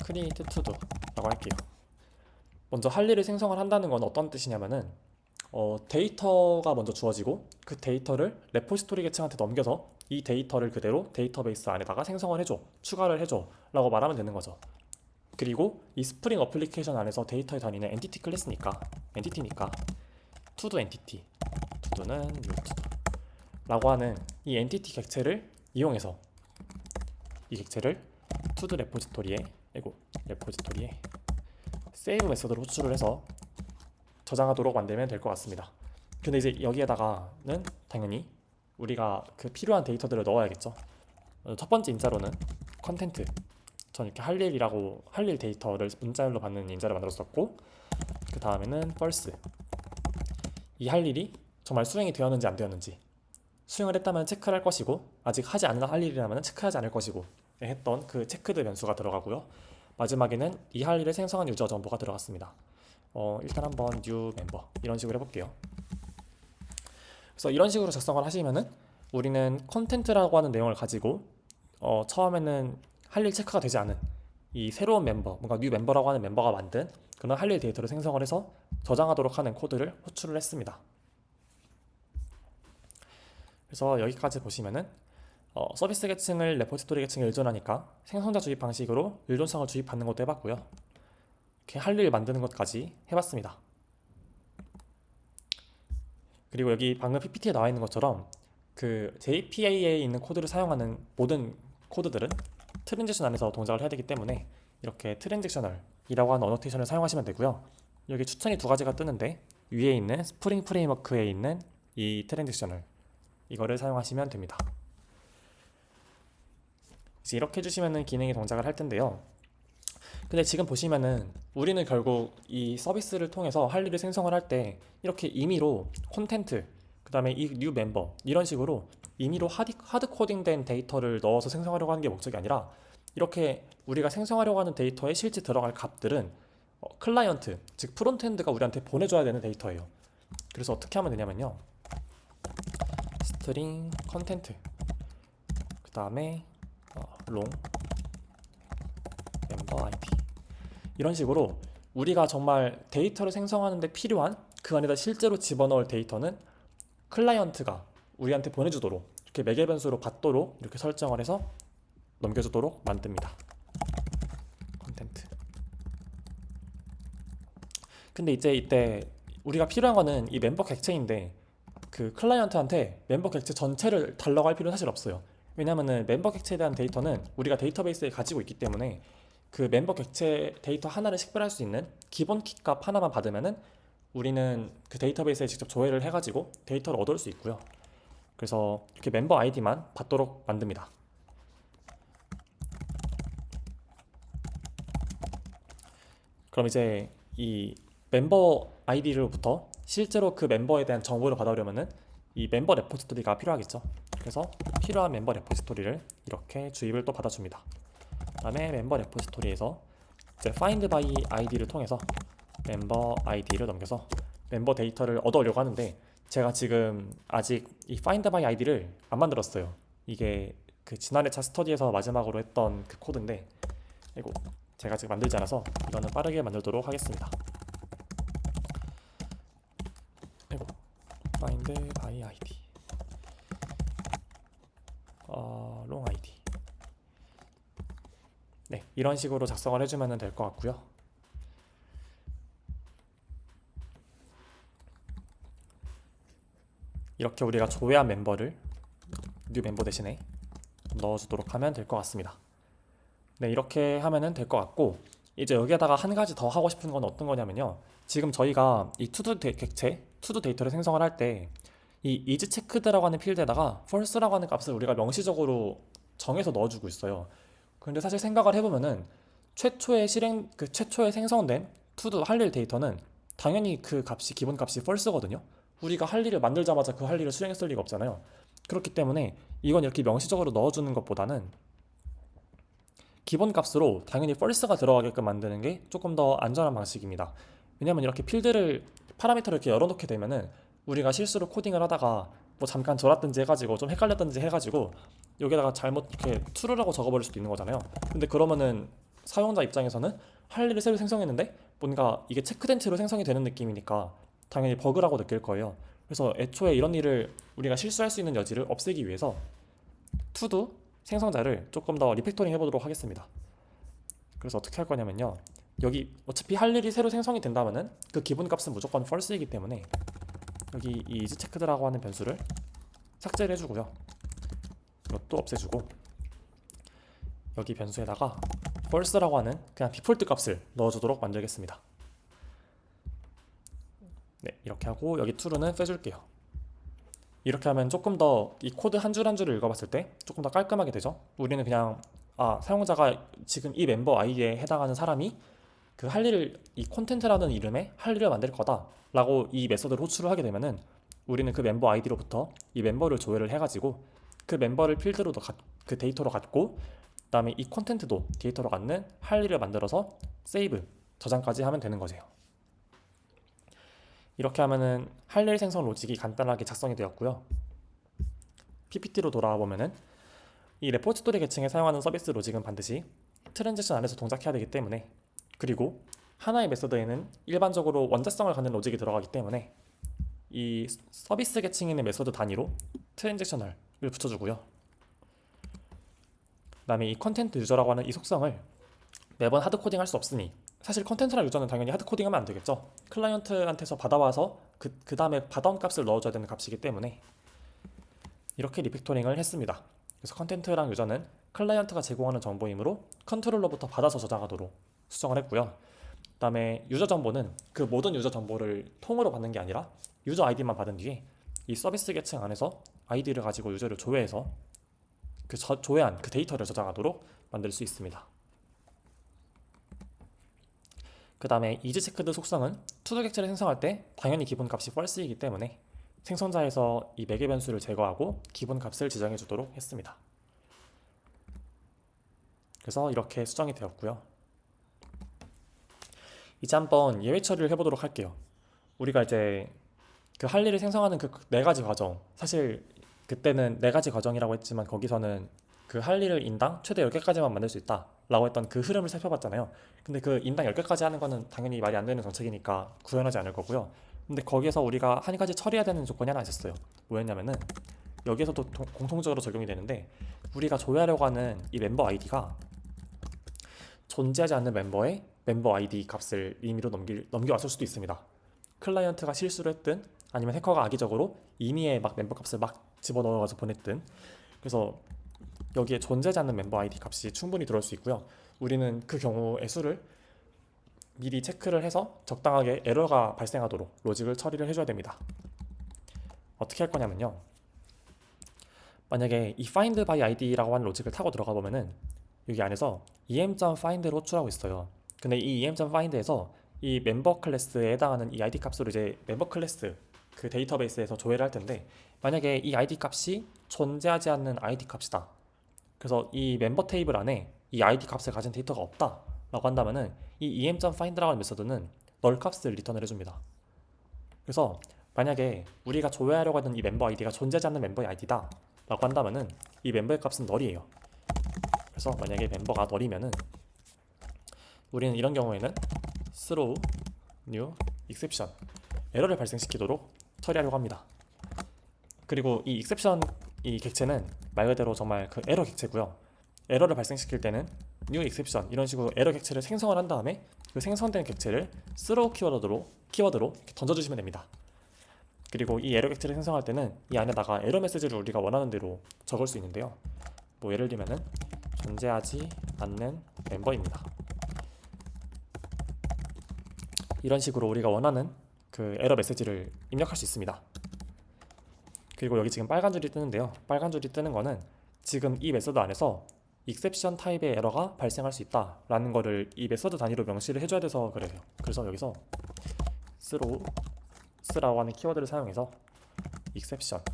create to do 라고 할게요. 먼저 할 일을 생성을 한다는 건 어떤 뜻이냐면은 데이터가 먼저 주어지고 그 데이터를 레포지토리 계층한테 넘겨서 이 데이터를 그대로 데이터베이스 안에다가 생성을 해줘, 추가를 해줘 라고 말하면 되는 거죠. 그리고 이 스프링 어플리케이션 안에서 데이터의 단위는 엔티티 클래스니까, 엔티티니까 to-do 엔티티, to-do는 new to-do 라고 하는 이 엔티티 객체를 이용해서 이 객체를 to-do 레포지토리에 save 메서드로 호출을 해서 저장하도록 만들면 될 것 같습니다. 근데 이제 여기에다가는 당연히 우리가 그 필요한 데이터들을 넣어야겠죠. 첫 번째 인자로는 컨텐트, 전 이렇게 할 일 데이터를 문자열로 받는 인자를 만들었었고, 그 다음에는 false, 이 할 일이 정말 수행이 되었는지 안 되었는지, 수행을 했다면 체크를 할 것이고 아직 하지 않은 할 일이라면 체크하지 않을 것이고 했던 그 체크드 변수가 들어가고요. 마지막에는 이 할 일을 생성한 유저 정보가 들어갔습니다. 일단 한번 new member 이런 식으로 해볼게요. 그래서 이런 식으로 작성을 하시면은 우리는 컨텐트라고 하는 내용을 가지고 처음에는 할 일 체크가 되지 않은 이 새로운 멤버, 뭔가 new 멤버라고 하는 멤버가 만든 그런 할 일 데이터를 생성을 해서 저장하도록 하는 코드를 호출을 했습니다. 그래서 여기까지 보시면은 서비스 계층을 레포지토리 계층에 의존하니까 생성자 주입 방식으로 의존성을 주입받는 것도 해봤고요. 이렇게 할 일 만드는 것까지 해봤습니다. 그리고 여기 방금 PPT에 나와 있는 것처럼 그 JPA에 있는 코드를 사용하는 모든 코드들은 트랜지션 안에서 동작을 해야 되기 때문에 이렇게 트랜지셔널이라고 하는 어노테이션을 사용하시면 되고요. 여기 추천이 2가지가 뜨는데 위에 있는 스프링 프레임워크에 있는 이 트랜지셔널, 이거를 사용하시면 됩니다. 이제 이렇게 해주시면 기능이 동작을 할 텐데요. 근데 지금 보시면은 우리는 결국 이 서비스를 통해서 할 일을 생성을 할 때 이렇게 임의로 콘텐트, 그다음에 이 뉴 멤버 이런 식으로 임의로 하드 코딩된 데이터를 넣어서 생성하려고 하는 게 목적이 아니라 이렇게 우리가 생성하려고 하는 데이터에 실제 들어갈 값들은 클라이언트, 즉 프론트엔드가 우리한테 보내줘야 되는 데이터예요. 그래서 어떻게 하면 되냐면요. 스트링 컨텐트 그 다음에 롱 멤버 아이디 이런 식으로 우리가 정말 데이터를 생성하는 데 필요한 그 안에다 실제로 집어넣을 데이터는 클라이언트가 우리한테 보내주도록 이렇게 매개 변수로 받도록 이렇게 설정을 해서 넘겨주도록 만듭니다. 컨텐트. 근데 이제 이때 우리가 필요한 거는 이 멤버 객체인데 그 클라이언트한테 멤버 객체 전체를 달라고 할 필요는 사실 없어요. 왜냐면은 멤버 객체에 대한 데이터는 우리가 데이터베이스에 가지고 있기 때문에 그 멤버 객체 데이터 하나를 식별할 수 있는 기본 키값 하나만 받으면은 우리는 그 데이터베이스에 직접 조회를 해가지고 데이터를 얻을 수 있고요. 그래서 이렇게 멤버 아이디만 받도록 만듭니다. 그럼 이제 이 멤버 아이디로부터 실제로 그 멤버에 대한 정보를 받아오려면은 이 멤버 레포지토리가 필요하겠죠. 그래서 필요한 멤버 레포지토리를 이렇게 주입을 또 받아줍니다. 그다음에 멤버 레포지토리에서 이제 find by id를 통해서 멤버 id를 넘겨서 멤버 데이터를 얻어오려고 하는데 제가 지금 아직 이 find by id를 안 만들었어요. 이게 그 지난 회차 스터디에서 마지막으로 했던 그 코드인데 이거 제가 지금 만들지 않아서 이거는 빠르게 만들도록 하겠습니다. 이거 find by id long id 네, 이런 식으로 작성을 해주면 될 것 같고요. 이렇게 우리가 조회한 멤버를 뉴 멤버 대신에 넣어주도록 하면 될 것 같습니다. 네, 이렇게 하면 될 것 같고 이제 여기에다가 한 가지 더 하고 싶은 건 어떤 거냐면요. 지금 저희가 이 투두 객체, 투두 데이터를 생성을 할 때 이 isChecked라고 하는 필드에다가 false라고 하는 값을 우리가 명시적으로 정해서 넣어주고 있어요. 근데 사실 생각을 해보면은 최초에 생성된 투두 할 일 데이터는 당연히 그 값이 기본 값이 false거든요. 우리가 할 일을 만들자마자 그 할 일을 수행했을 리가 없잖아요. 그렇기 때문에 이건 이렇게 명시적으로 넣어주는 것보다는 기본 값으로 당연히 false가 들어가게끔 만드는 게 조금 더 안전한 방식입니다. 왜냐면 이렇게 필드를 파라미터를 이렇게 열어놓게 되면은 우리가 실수로 코딩을 하다가 뭐 잠깐 졸았든지 해가지고 좀 헷갈렸든지 해가지고 여기다가 잘못 이렇게 true라고 적어버릴 수도 있는 거잖아요. 근데 그러면은 사용자 입장에서는 할 일을 새로 생성했는데 뭔가 이게 체크된 채로 생성이 되는 느낌이니까 당연히 버그라고 느낄 거예요. 그래서 애초에 이런 일을 우리가 실수할 수 있는 여지를 없애기 위해서 to-do 생성자를 조금 더 리팩토링 해보도록 하겠습니다. 그래서 어떻게 할 거냐면요. 여기 어차피 할 일이 새로 생성이 된다면은 그 기본 값은 무조건 false이기 때문에 여기 이 isChecked라고 하는 변수를 삭제를 해주고요. 이것도 없애주고 여기 변수에다가 false라고 하는 그냥 디폴트 값을 넣어주도록 만들겠습니다. 네, 이렇게 하고 여기 true는 빼줄게요. 이렇게 하면 조금 더 이 코드 한 줄 한 줄을 읽어봤을 때 조금 더 깔끔하게 되죠. 우리는 그냥 사용자가 지금 이 멤버 아이디에 해당하는 사람이 그 할 일을 이 콘텐트라는 이름에 할 일을 만들 거다 라고 이 메서드를 호출을 하게 되면은 우리는 그 멤버 아이디로부터 이 멤버를 조회를 해가지고 그 멤버를 필드로 그 데이터로 갖고 그다음에 이 콘텐트도 데이터로 갖는 할 일을 만들어서 세이브 저장까지 하면 되는 거죠. 이렇게 하면은 할 일 생성 로직이 간단하게 작성이 되었고요. PPT로 돌아와 보면은 이 레포지토리 계층에 사용하는 서비스 로직은 반드시 트랜잭션 안에서 동작해야 되기 때문에 그리고 하나의 메서드에는 일반적으로 원자성을 갖는 로직이 들어가기 때문에 이 서비스 계층에 있는 메서드 단위로 트랜잭셔널을 붙여주고요. 그 다음에 이 컨텐트 유저라고 하는 이 속성을 매번 하드코딩 할 수 없으니 사실 컨텐츠랑 유저는 당연히 하드코딩 하면 안 되겠죠. 클라이언트한테서 받아와서 그 다음에 받아온 값을 넣어줘야 되는 값이기 때문에 이렇게 리팩토링을 했습니다. 그래서 컨텐츠랑 유저는 클라이언트가 제공하는 정보이므로 컨트롤러부터 받아서 저장하도록 수정을 했고요. 그 다음에 유저 정보는 그 모든 유저 정보를 통으로 받는 게 아니라 유저 아이디만 받은 뒤에 이 서비스 계층 안에서 아이디를 가지고 유저를 조회해서 조회한 그 데이터를 저장하도록 만들 수 있습니다. 그 다음에 이즈체크드 속성은 투도 객체를 생성할 때 당연히 기본값이 false이기 때문에 생성자에서 이 매개 변수를 제거하고 기본값을 지정해 주도록 했습니다. 그래서 이렇게 수정이 되었고요. 이제 한번 예외 처리를 해보도록 할게요. 우리가 이제 그 할 일을 생성하는 그 네 가지 과정, 사실 그때는 네 가지 과정이라고 했지만 거기서는 그 할 일을 인당 최대 10개까지만 만들 수 있다 라고 했던 그 흐름을 살펴봤잖아요. 근데 그 인당 10개까지 하는 거는 당연히 말이 안 되는 정책이니까 구현하지 않을 거고요. 근데 거기에서 우리가 한 가지 처리해야 되는 조건이 하나 있었어요. 뭐였냐면은 여기에서도 공통적으로 적용이 되는데, 우리가 조회하려고 하는 이 멤버 아이디가 존재하지 않는 멤버의 멤버 아이디 값을 임의로 넘겨왔을 수도 있습니다. 클라이언트가 실수를 했든 아니면 해커가 악의적으로 임의의 막 멤버 값을 막 집어넣어서 보냈든, 그래서 여기에 존재하지 않는 멤버 아이디 값이 충분히 들어올 수 있고요. 우리는 그 경우의 수를 미리 체크를 해서 적당하게 에러가 발생하도록 로직을 처리를 해줘야 됩니다. 어떻게 할 거냐면요, 만약에 이 find by id라고 하는 로직을 타고 들어가 보면은 여기 안에서 em.find를 호출하고 있어요. 근데 이 em.find에서 이 멤버 클래스에 해당하는 이 id 값으로 이제 멤버 클래스 그 데이터베이스에서 조회를 할 텐데, 만약에 이 id 값이 존재하지 않는 id 값이다, 그래서 이 멤버 테이블 안에 이 id 값을 가진 데이터가 없다 라고 한다면은 이 em.find라고 하는 메서드는 널 값을 리턴을 해줍니다. 그래서 만약에 우리가 조회하려고 하는 이 멤버 아이디가 존재하지 않는 멤버의 아이디다 라고 한다면은 이 멤버의 값은 널이에요. 그래서 만약에 멤버가 널이면은 우리는 이런 경우에는 throw new exception 에러를 발생시키도록 처리하려고 합니다. 그리고 이 exception 이 객체는 말 그대로 정말 그 에러 객체고요. 에러를 발생시킬 때는 new exception 이런 식으로 에러 객체를 생성을 한 다음에 그 생성된 객체를 throw 키워드로 이렇게 던져주시면 됩니다. 그리고 이 에러 객체를 생성할 때는 이 안에다가 에러 메시지를 우리가 원하는 대로 적을 수 있는데요. 뭐 예를 들면은 존재하지 않는 멤버입니다. 이런 식으로 우리가 원하는 그 에러 메시지를 입력할 수 있습니다. 그리고 여기 지금 빨간 줄이 뜨는데요. 빨간 줄이 뜨는 거는 지금 이 메서드 안에서 exception 타입의 에러가 발생할 수 있다라는 거를 이 메서드 단위로 명시를 해줘야 돼서 그래요. 그래서 여기서 throw,라고 하는 키워드를 사용해서 exception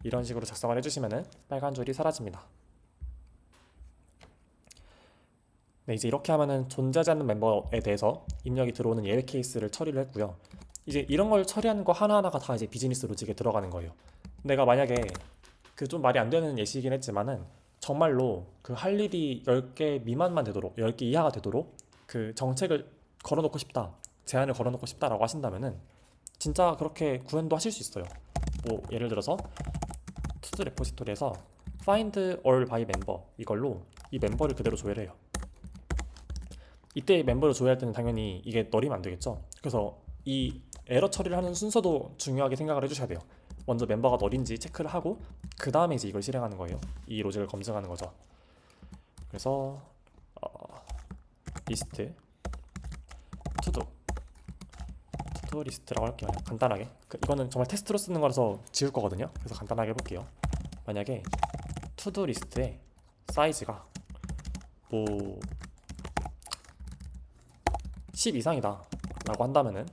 이런 식으로 작성을 해주시면은 빨간 줄이 사라집니다. 네, 이제 이렇게 하면은 존재하지 않는 멤버에 대해서 입력이 들어오는 예외 케이스를 처리를 했고요. 이제 이런 걸 처리하는 거 하나하나가 다 이제 비즈니스 로직에 들어가는 거예요. 내가 만약에 그 좀 말이 안 되는 예시이긴 했지만은 정말로 그 할 일이 10개 미만만 되도록 10개 이하가 되도록 그 정책을 걸어놓고 싶다, 제한을 걸어놓고 싶다라고 하신다면은 진짜 그렇게 구현도 하실 수 있어요. 뭐 예를 들어서 투드 레포지토리에서 find all by member 이걸로 이 멤버를 그대로 조회를 해요. 이때 멤버를 조회할 때는 당연히 이게 널이면 안 되겠죠. 그래서 이 에러 처리를 하는 순서도 중요하게 생각을 해주셔야 돼요. 먼저 멤버가 널인지 체크를 하고 그 다음에 이제 이걸 실행하는 거예요. 이 로직을 검증하는 거죠. 그래서 리스트 투도 리스트라고 할게요. 그냥 간단하게. 이거는 정말 테스트로 쓰는 거라서 지울 거거든요. 그래서 간단하게 해볼게요. 만약에 투도 리스트의 사이즈가 뭐 10 이상이다 라고 한다면은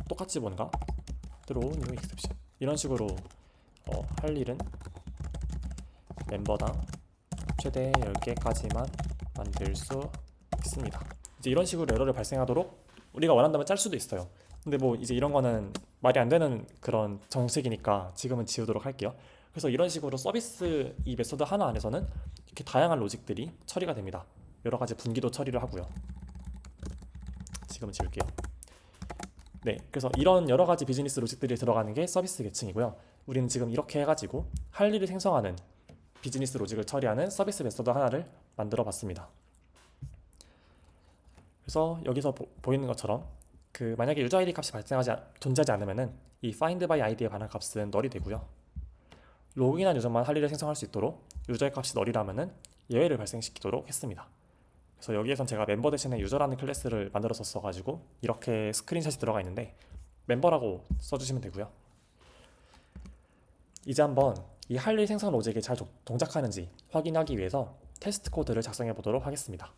똑같이 뭔가 throw new exception 이런 식으로 할 일은 멤버당 최대 10개까지만 만들 수 있습니다. 이제 이런 식으로 에러를 발생하도록 우리가 원한다면 짤 수도 있어요. 근데 뭐 이제 이런 거는 말이 안 되는 그런 정책이니까 지금은 지우도록 할게요. 그래서 이런 식으로 서비스 이 메소드 하나 안에서는 이렇게 다양한 로직들이 처리가 됩니다. 여러 가지 분기도 처리를 하고요. 지금은 지울게요. 네, 그래서 이런 여러 가지 비즈니스 로직들이 들어가는 게 서비스 계층이고요. 우리는 지금 이렇게 해가지고 할 일을 생성하는 비즈니스 로직을 처리하는 서비스 메소드 하나를 만들어 봤습니다. 그래서 여기서 보이는 것처럼 그 만약에 유저 아이디 값이 존재하지 않으면은 이 find by id에 관한 값은 널이 되고요. 로그인한 유저만 할 일을 생성할 수 있도록 유저의 값이 널이라면은 예외를 발생시키도록 했습니다. 그래서 여기에선 제가 멤버 대신에 유저라는 클래스를 만들어서 써가지고 이렇게 스크린샷이 들어가 있는데 멤버라고 써주시면 되고요. 이제 한번 이 할 일 생성 로직이 잘 동작하는지 확인하기 위해서 테스트 코드를 작성해 보도록 하겠습니다.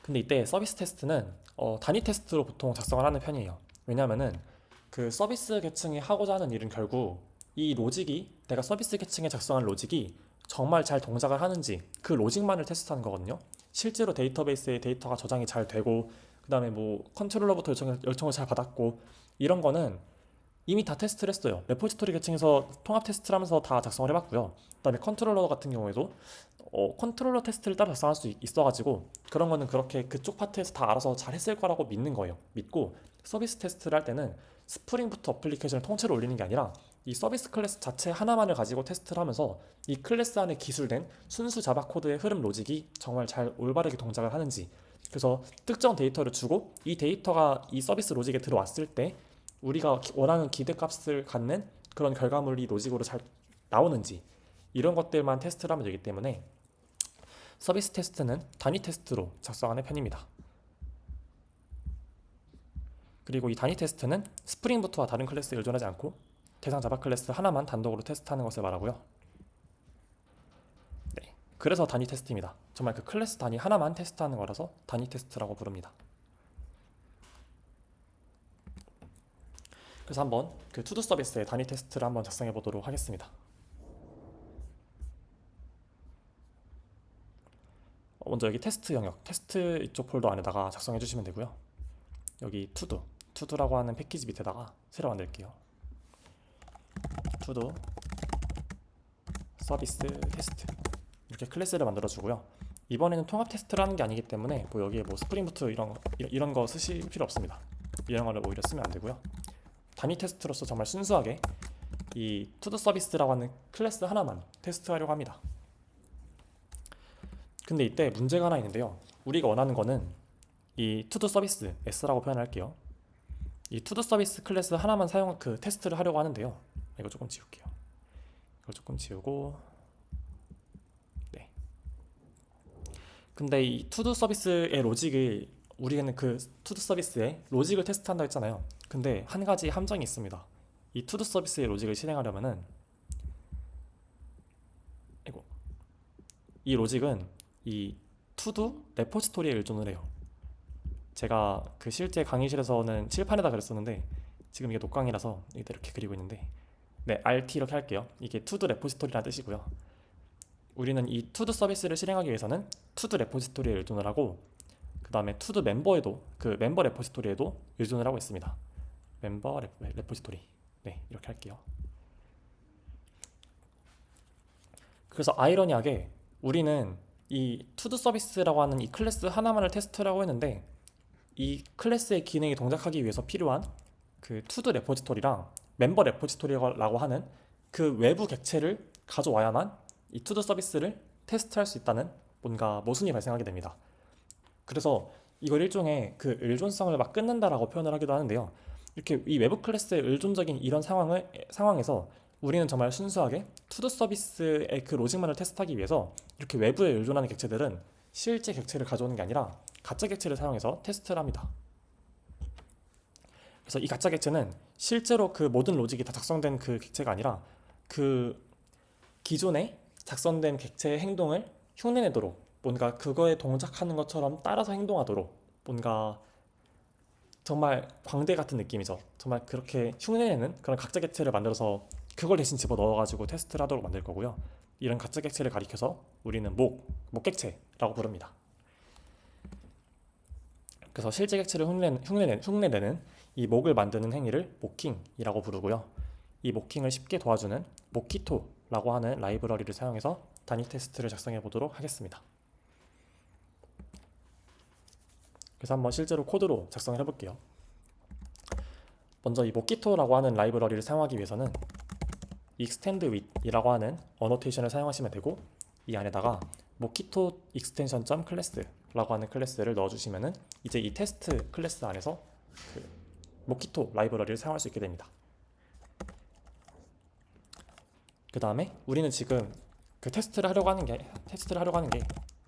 근데 이때 서비스 테스트는 단위 테스트로 보통 작성을 하는 편이에요. 왜냐하면은 그 서비스 계층이 하고자 하는 일은 결국 이 로직이 내가 서비스 계층에 작성한 로직이 정말 잘 동작을 하는지 그 로직만을 테스트하는 거거든요. 실제로 데이터베이스에 데이터가 저장이 잘 되고 그다음에 뭐 컨트롤러부터 요청을 잘 받았고 이런 거는 이미 다 테스트를 했어요. 레포지토리 계층에서 통합 테스트를 하면서 다 작성을 해봤고요. 그다음에 컨트롤러 같은 경우에도 컨트롤러 테스트를 따로 작성할 수 있어가지고 그런 거는 그렇게 그쪽 파트에서 다 알아서 잘 했을 거라고 믿는 거예요. 믿고 서비스 테스트를 할 때는 스프링부터 어플리케이션을 통째로 올리는 게 아니라 이 서비스 클래스 자체 하나만을 가지고 테스트를 하면서 이 클래스 안에 기술된 순수 자바 코드의 흐름 로직이 정말 잘 올바르게 동작을 하는지, 그래서 특정 데이터를 주고 이 데이터가 이 서비스 로직에 들어왔을 때 우리가 원하는 기대값을 갖는 그런 결과물이 로직으로 잘 나오는지 이런 것들만 테스트를 하면 되기 때문에 서비스 테스트는 단위 테스트로 작성하는 편입니다. 그리고 이 단위 테스트는 스프링부트와 다른 클래스에 의존하지 않고 대상 자바 클래스 하나만 단독으로 테스트하는 것을 말하고요. 네, 그래서 단위 테스트입니다. 정말 그 클래스 단위 하나만 테스트하는 거라서 단위 테스트라고 부릅니다. 그래서 한번 그 투두 서비스의 단위 테스트를 한번 작성해 보도록 하겠습니다. 먼저 여기 테스트 영역, 테스트 이쪽 폴더 안에다가 작성해 주시면 되고요. 여기 투두라고 하는 패키지 밑에다가 새로 만들게요. 투두 서비스 테스트 이렇게 클래스를 만들어 주고요. 이번에는 통합 테스트를 하는 게 아니기 때문에 뭐 여기에 뭐 스프링부트 이런 거 쓰실 필요 없습니다. 이런 거를 오히려 쓰면 안 되고요. 단위 테스트로서 정말 순수하게 이 투두 서비스라고 하는 클래스 하나만 테스트하려고 합니다. 근데 이때 문제가 하나 있는데요. 우리가 원하는 거는 이 투두 서비스 S라고 표현할게요. 이 투두 서비스 클래스 하나만 테스트를 하려고 하는데요. 이거 조금 지울게요. 이걸 조금 지우고, 네. 근데 이 투두 서비스의 로직을 우리는 그 투두 서비스의 로직을 테스트한다 했잖아요. 근데 한 가지 함정이 있습니다. 이 투두 서비스의 로직을 실행하려면은 이 로직은 이 투두 레포지토리에 의존을 해요. 제가 그 실제 강의실에서는 칠판에다 그렸었는데 지금 이게 녹강이라서 이렇게 그리고 있는데, 네, RT 이렇게 할게요. 이게 투두 레포지토리라는 뜻이고요. 우리는 이 투두 서비스를 실행하기 위해서는 투두 레포지토리에 의존을 하고 그 다음에 투두 멤버에도 그 멤버 레포지토리에도 의존을 하고 있습니다. 멤버 레포지토리, 네, 이렇게 할게요. 그래서 아이러니하게 우리는 이 투두 서비스라고 하는 이 클래스 하나만을 테스트라고 했는데 이 클래스의 기능이 동작하기 위해서 필요한 그 투두 레포지토리랑 멤버 레포지토리라고 하는 그 외부 객체를 가져와야만 이 투두 서비스를 테스트할 수 있다는 뭔가 모순이 발생하게 됩니다. 그래서 이걸 일종의 그 의존성을 막 끊는다라고 표현을 하기도 하는데요. 이렇게 이 외부 클래스의 의존적인 이런 상황에서 우리는 정말 순수하게 투두 서비스의 그 로직만을 테스트하기 위해서 이렇게 외부에 의존하는 객체들은 실제 객체를 가져오는 게 아니라 가짜 객체를 사용해서 테스트를 합니다. 그래서 이 가짜 객체는 실제로 그 모든 로직이 다 작성된 그 객체가 아니라 그 기존에 작성된 객체의 행동을 흉내내도록 뭔가 그거에 동작하는 것처럼 따라서 행동하도록 뭔가 정말 광대 같은 느낌이죠. 정말 그렇게 흉내내는 그런 가짜 객체를 만들어서 그걸 대신 집어넣어가지고 테스트를 하도록 만들 거고요. 이런 가짜 객체를 가리켜서 우리는 목객체라고 부릅니다. 그래서 실제 객체를 흉내내는 이 목을 만드는 행위를 모킹이라고 부르고요. 이 모킹을 쉽게 도와주는 모키토라고 하는 라이브러리를 사용해서 단위 테스트를 작성해 보도록 하겠습니다. 그래서 한번 실제로 코드로 작성을 해볼게요. 먼저 이 모키토라고 하는 라이브러리를 사용하기 위해서는 extend with이라고 하는 어노테이션을 사용하시면 되고 이 안에다가 모키토 extension class라고 하는 클래스를 넣어주시면은 이제 이 테스트 클래스 안에서 그 모키토 라이브러리를 사용할 수 있게 됩니다. 그 다음에 우리는 지금 그 테스트를 하려고 하는 게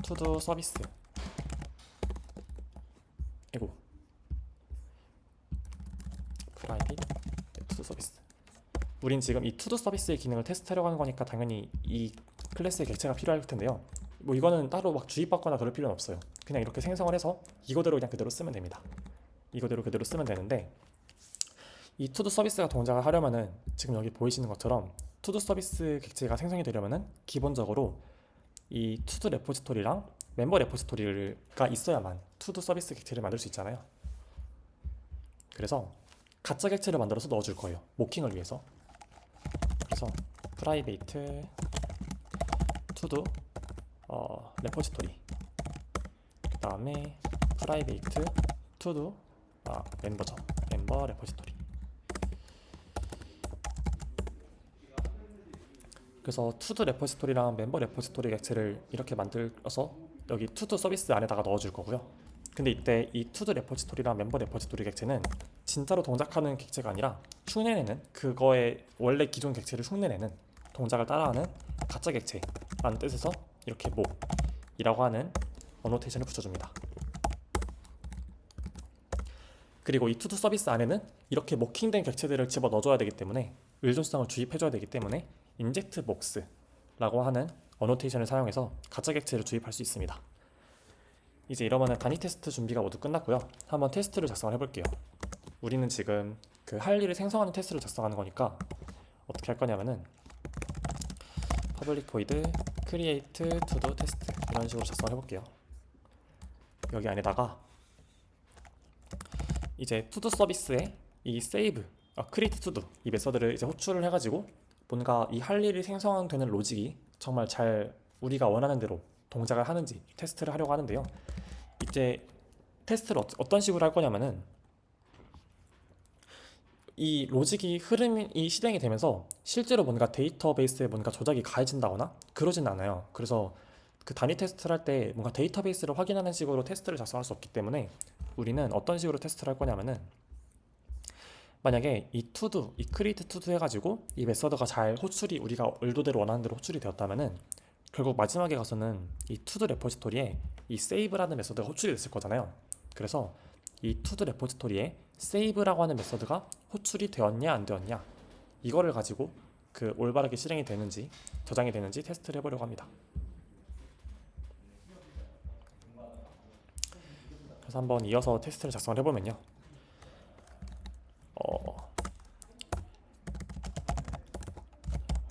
투두 서비스 프라이빗 투두 서비스. 우린 지금 이 투두 서비스의 기능을 테스트하려고 하는 거니까 당연히 이 클래스의 객체가 필요할 텐데요. 뭐 이거는 따로 막 주입받거나 그럴 필요는 없어요. 그냥 이렇게 생성을 해서 이거대로 그냥 그대로 쓰면 됩니다. 이거대로 그대로 쓰면 되는데, 이 투두 서비스가 동작을 하려면은 지금 여기 보이시는 것처럼 투두 서비스 객체가 생성이 되려면은 기본적으로 이 투두 레포지토리랑 멤버 레포지토리가 있어야만 투두 서비스 객체를 만들 수 있잖아요. 그래서 가짜 객체를 만들어서 넣어줄 거예요. 모킹을 위해서. 그래서 프라이베이트 투두 레포지토리, 그 다음에 프라이베이트 투두 멤버죠. 멤버 레포지토리. 그래서 투두 레포지토리랑 멤버 레포지토리 객체를 이렇게 만들어서 여기 투두 서비스 안에다가 넣어줄 거고요. 근데 이때 이 투두 레포지토리랑 멤버 레포지토리 객체는 진짜로 동작하는 객체가 아니라 흉내내는, 그거의 원래 기존 객체를 흉내내는, 동작을 따라하는 가짜 객체라는 뜻에서 이렇게 목이라고 하는 어노테이션을 붙여줍니다. 그리고 이 투두 서비스 안에는 이렇게 모킹된 객체들을 집어 넣어줘야 되기 때문에, 의존성을 주입해줘야 되기 때문에 인젝트 복스라고 하는 어노테이션을 사용해서 가짜 객체를 주입할 수 있습니다. 이제 이러면은 단위 테스트 준비가 모두 끝났고요. 한번 테스트를 작성을 해볼게요. 우리는 지금 그 할 일을 생성하는 테스트를 작성하는 거니까 어떻게 할 거냐면은 public void create to do test 이런 식으로 작성을 해볼게요. 여기 안에다가 이제 to do 서비스에 이 save, create to do 이 메서드를 이제 호출을 해가지고 뭔가 이 할 일이 생성되는 로직이 정말 잘 우리가 원하는 대로 동작을 하는지 테스트를 하려고 하는데요. 이제 테스트를 어떤 식으로 할 거냐면은, 이 로직이 흐름이 실행이 되면서 실제로 뭔가 데이터베이스에 뭔가 조작이 가해진다거나 그러진 않아요. 그래서 그 단위 테스트를 할 때 뭔가 데이터베이스를 확인하는 식으로 테스트를 작성할 수 없기 때문에 우리는 어떤 식으로 테스트를 할 거냐면은, 만약에 이 to-do, 이 create to-do 해가지고 이 메서드가 잘 호출이, 우리가 의도대로 원하는 대로 호출이 되었다면은 결국 마지막에 가서는 이 to-do 레포지토리에 이 save라는 메서드가 호출이 됐을 거잖아요. 그래서 이 to-do 레포지토리에 save라고 하는 메서드가 호출이 되었냐 안 되었냐, 이거를 가지고 그 올바르게 실행이 되는지 저장이 되는지 테스트를 해보려고 합니다. 그래서 한번 이어서 테스트를 작성을 해보면요.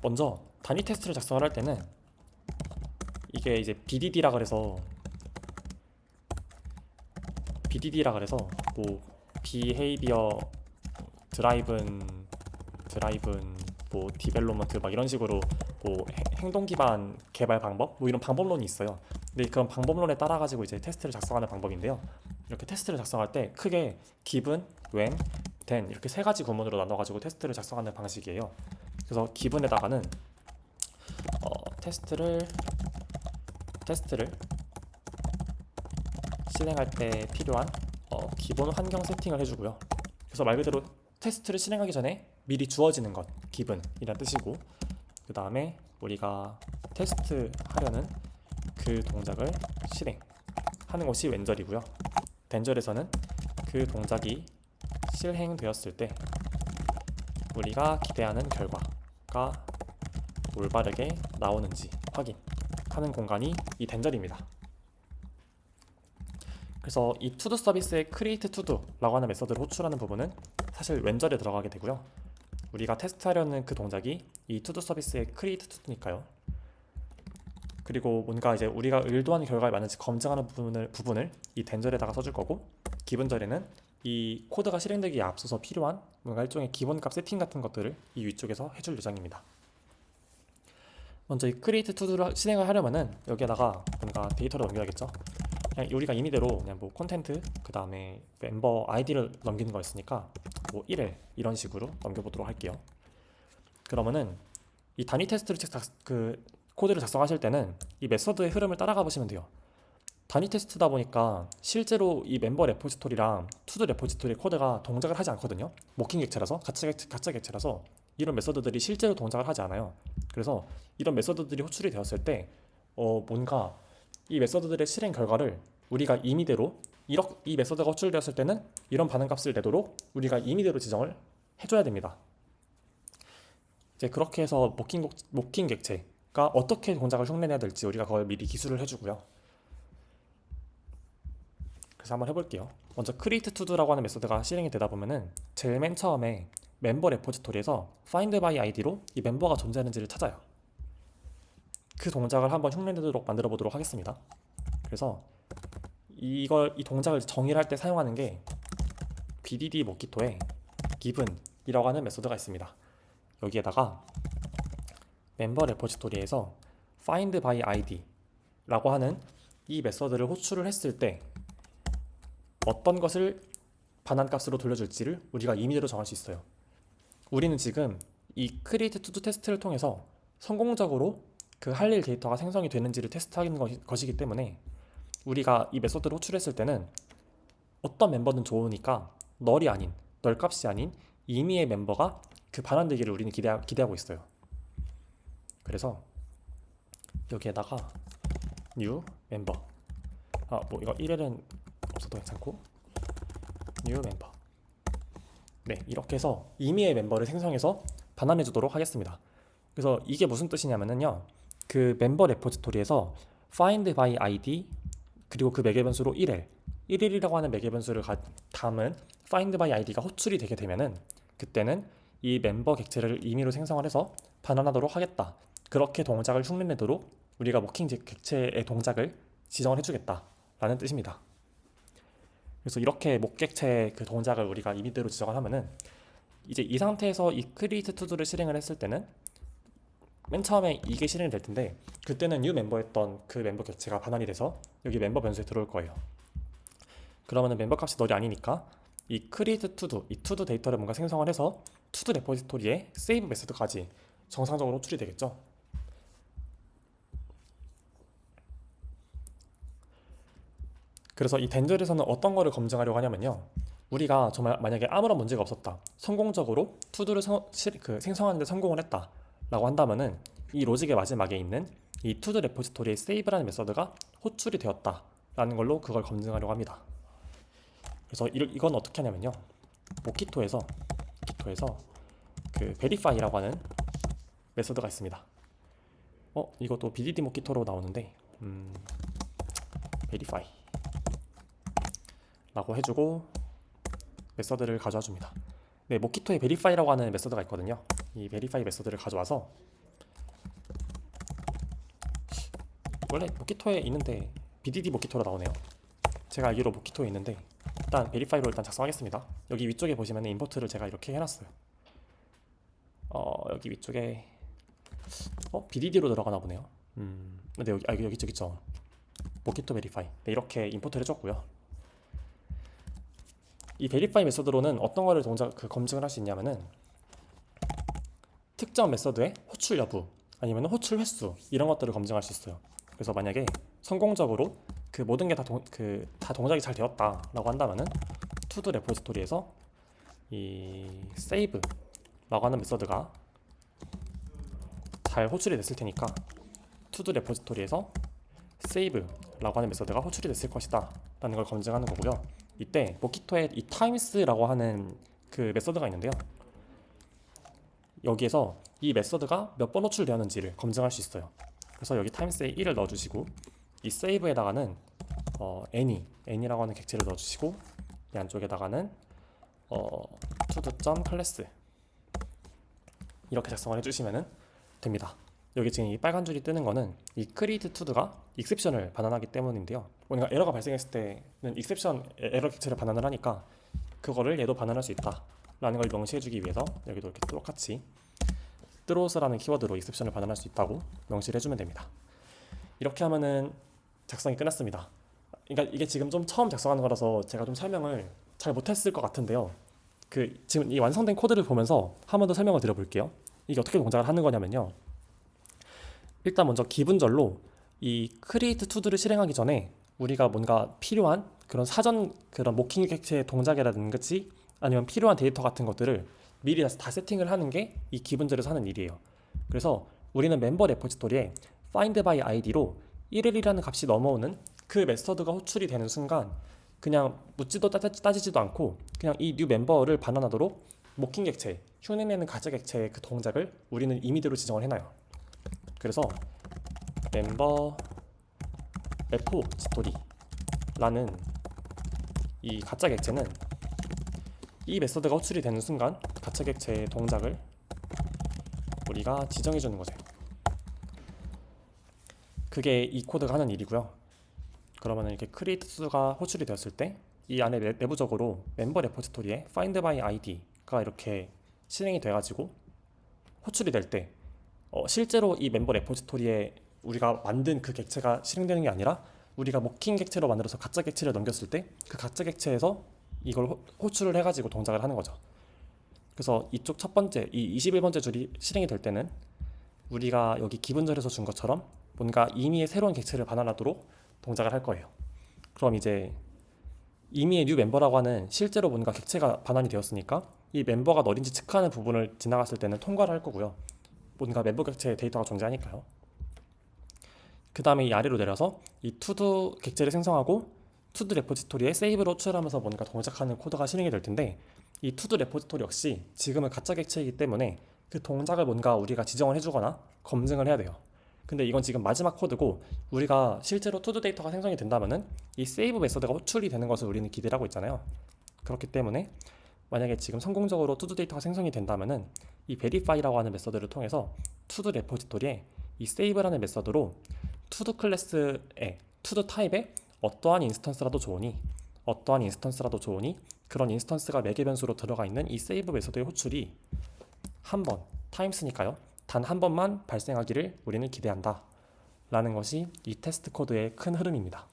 먼저 단위 테스트를 작성을 할 때는 이게 이제 BDD라 그래서 뭐 Behavior Driven 뭐 Development 막 이런 식으로 뭐 행동 기반 개발 방법 뭐 이런 방법론이 있어요. 근데 그런 방법론에 따라 가지고 이제 테스트를 작성하는 방법인데요. 이렇게 테스트를 작성할 때 크게 given, when, then 이렇게 세 가지 구문으로 나눠 가지고 테스트를 작성하는 방식이에요. 그래서 기분에다가는 테스트를 실행할 때 필요한 기본 환경 세팅을 해주고요. 그래서 말 그대로 테스트를 실행하기 전에 미리 주어지는 것, 기분이란 뜻이고, 그 다음에 우리가 테스트하려는 그 동작을 실행하는 것이 왼절이고요. 된절에서는 그 동작이 실행되었을 때 우리가 기대하는 결과가 올바르게 나오는지 확인하는 공간이 이 된절입니다. 그래서 이 to do 서비스의 create to do라고 하는 메서드를 호출하는 부분은 사실 왼절에 들어가게 되고요. 우리가 테스트하려는 그 동작이 이 to do 서비스의 create to do니까요. 그리고 뭔가 이제 우리가 의도하는 결과에 맞는지 검증하는 부분을 이 된절에다가 써줄 거고, 기분절에는 이 코드가 실행되기에 앞서서 필요한 뭔가 일종의 기본값 세팅 같은 것들을 이 위쪽에서 해줄 예정입니다. 먼저 이 create to do를 실행을 하려면은 여기에다가 뭔가 데이터를 넘겨야겠죠. 그냥 우리가 임의대로 그냥 뭐 콘텐트 그 다음에 멤버 아이디를 넘기는 거였으니까 뭐 1을 이런 식으로 넘겨보도록 할게요. 그러면은 이 단위 테스트를 그 코드를 작성하실 때는 이 메서드의 흐름을 따라가 보시면 돼요. 단위 테스트다 보니까 실제로 이 멤버 레포지토리랑 투두 레포지토리 코드가 동작을 하지 않거든요. 모킹 객체라서, 가짜 객체라서 이런 메서드들이 실제로 동작을 하지 않아요. 그래서 이런 메서드들이 호출이 되었을 때 뭔가 이 메서드들의 실행 결과를 우리가 임의대로 이 메서드가 호출되었을 때는 이런 반응값을 내도록 우리가 임의대로 지정을 해줘야 됩니다. 이제 그렇게 해서 모킹 객체 어떻게 동작을 흉내내야 될지 우리가 그걸 미리 기술을 해주고요. 그래서 한번 해볼게요. 먼저 create to do라고 하는 메소드가 실행이 되다 보면은 제일 맨 처음에 멤버 레포지토리에서 find by id로 이 멤버가 존재하는지를 찾아요. 그 동작을 한번 흉내내도록 만들어 보도록 하겠습니다. 그래서 이 동작을 정의를 할 때 사용하는 게 bdd 모키토에 given이라고 하는 메소드가 있습니다. 여기에다가 멤버 레포지토리에서 find by id라고 하는 이 메소드를 호출을 했을 때 어떤 것을 반환값으로 돌려줄지를 우리가 임의대로 정할 수 있어요. 우리는 지금 이 create to do 테스트를 통해서 성공적으로 그 할 일 데이터가 생성이 되는지를 테스트하는 것이기 때문에 우리가 이 메소드를 호출했을 때는 어떤 멤버든 좋으니까 널이 아닌, 널 값이 아닌 임의의 멤버가 그 반환되기를 우리는 기대하고 있어요. 그래서 여기에다가 new member, 뭐 이거 1L은 없어도 괜찮고 new member, 네, 이렇게 해서 임의의 멤버를 생성해서 반환해 주도록 하겠습니다. 그래서 이게 무슨 뜻이냐면요, 그 멤버 레포지토리에서 find by id 그리고 그 매개 변수로 1L이라고 하는 매개 변수를 담은 find by id가 호출이 되게 되면은 그때는 이 멤버 객체를 임의로 생성을 해서 반환하도록 하겠다. 그렇게 동작을 흉내내도록 우리가 모킹 객체의 동작을 지정을 해주겠다라는 뜻입니다. 그래서 이렇게 목객체의 그 동작을 우리가 임의대로 지정을 하면은 이제 이 상태에서 이 create to do를 실행을 했을 때는 맨 처음에 이게 실행이 될 텐데 그때는 new 멤버였던 그 멤버 객체가 반환이 돼서 여기 멤버 변수에 들어올 거예요. 그러면은 멤버 값이 널이 아니니까 이 create to do, 이 to do 데이터를 뭔가 생성을 해서 to do 레포지토리에 save 메소드까지 정상적으로 호출이 되겠죠. 그래서 이 덴젤에서는 어떤 거를 검증하려고 하냐면요, 우리가 정말 만약에 아무런 문제가 없었다, 성공적으로 투두를 생성하는 데 성공을 했다 라고 한다면은 이 로직의 마지막에 있는 이 투두 레포지토리의 save라는 메서드가 호출이 되었다 라는 걸로 그걸 검증하려고 합니다. 그래서 이건 어떻게 하냐면요, 모키토에서 그 verify라고 하는 메서드가 있습니다. 이것도 bdd 모키토로 나오는데 verify 라고 해주고 메서드를 가져와 줍니다. 네, 모키토에 verify라고 하는 메서드가 있거든요. 이 verify 메서드를 가져와서 원래 모키토에 있는데 bdd 모키토로 나오네요. 제가 알기로 모키토에 있는데 일단 verify로 일단 작성하겠습니다. 여기 위쪽에 보시면 임포트를 제가 이렇게 해놨어요. 여기 위쪽에 bdd로 들어가나 보네요. 근데 여기 있죠. 모키토 verify. 네, 이렇게 임포트를 해줬고요. 이 verify 메서드로는 어떤 거를 검증을 할 수 있냐면은 특정 메서드의 호출 여부 아니면 호출 횟수 이런 것들을 검증할 수 있어요. 그래서 만약에 성공적으로 그 모든 게 다 동작이 잘 되었다라고 한다면은 to-do 레포지토리에서 이 save라고 하는 메서드가 잘 호출이 됐을 테니까 to-do 레포지토리에서 save라고 하는 메서드가 호출이 됐을 것이다 라는 걸 검증하는 거고요. 이때 모키토에 이 times라고 하는 그 메서드가 있는데요, 여기에서 이 메서드가 몇 번 호출되었는지를 검증할 수 있어요. 그래서 여기 times에 1을 넣어주시고 이 save에다가는 any라고 하는 객체를 넣어주시고 이 안쪽에다가는 to_class 이렇게 작성을 해주시면 됩니다. 여기 지금 이 빨간 줄이 뜨는 거는 이 create to do가 exception을 반환하기 때문인데요, 뭔가 에러가 발생했을 때는 exception 에러 객체를 반환을 하니까 그거를 얘도 반환할 수 있다 라는 걸 명시해주기 위해서 여기도 이렇게 똑같이 throws라는 키워드로 exception을 반환할 수 있다고 명시를 해주면 됩니다. 이렇게 하면은 작성이 끝났습니다. 그러니까 이게 지금 좀 처음 작성하는 거라서 제가 좀 설명을 잘 못했을 것 같은데요, 지금 이 완성된 코드를 보면서 한 번 더 설명을 드려볼게요. 이게 어떻게 동작을 하는 거냐면요, 일단 먼저 기분절로 이 create to do를 실행하기 전에 우리가 뭔가 필요한 그런 사전 그런 모킹 객체의 동작이라든지 아니면 필요한 데이터 같은 것들을 미리 다 세팅을 하는 게 이 기분절에서 하는 일이에요. 그래서 우리는 멤버 레포지토리에 find by id로 1L이라는 값이 넘어오는 그 메서드가 호출이 되는 순간 그냥 묻지도 따지지도 않고 그냥 이 new 멤버를 반환하도록 모킹 객체, 흉내내는 가짜 객체의 그 동작을 우리는 임의대로 지정을 해놔요. 그래서 멤버 레포지토리라는 이 가짜 객체는 이 메서드가 호출이 되는 순간 가짜 객체의 동작을 우리가 지정해 주는 거죠. 그게 이 코드가 하는 일이고요. 그러면 이렇게 create to가 호출이 되었을 때 이 안에 내부적으로 멤버 레포지토리에 find by id가 이렇게 실행이 돼가지고 호출이 될 때 실제로 이 멤버 레포지토리에 우리가 만든 그 객체가 실행되는 게 아니라 우리가 모킹 객체로 만들어서 가짜 객체를 넘겼을 때 그 가짜 객체에서 이걸 호출을 해가지고 동작을 하는 거죠. 그래서 이쪽 첫 번째, 이 21번째 줄이 실행이 될 때는 우리가 여기 기본절에서 준 것처럼 뭔가 임의의 새로운 객체를 반환하도록 동작을 할 거예요. 그럼 이제 임의의 new 멤버라고 하는 실제로 뭔가 객체가 반환이 되었으니까 이 멤버가 어딘지 체크하는 부분을 지나갔을 때는 통과를 할 거고요. 뭔가 멤버 객체의 데이터가 존재하니까요. 그 다음에 이 아래로 내려서 이 투두 객체를 생성하고 투두 레포지토리에 세이브를 호출하면서 뭔가 동작하는 코드가 실행이 될 텐데 이 투두 레포지토리 역시 지금은 가짜 객체이기 때문에 그 동작을 뭔가 우리가 지정을 해주거나 검증을 해야 돼요. 근데 이건 지금 마지막 코드고 우리가 실제로 투두 데이터가 생성이 된다면은 이 세이브 메서드가 호출이 되는 것을 우리는 기대를 하고 있잖아요. 그렇기 때문에 만약에 지금 성공적으로 투두 데이터가 생성이 된다면은 이 verify라고 하는 메서드를 통해서 투두 레포지토리에 이 save라는 메서드로 투두 클래스에 투두 타입에 어떠한 인스턴스라도 좋으니 그런 인스턴스가 매개 변수로 들어가 있는 이 save 메서드의 호출이 한 번, times니까요. 단 한 번만 발생하기를 우리는 기대한다 라는 것이 이 테스트 코드의 큰 흐름입니다.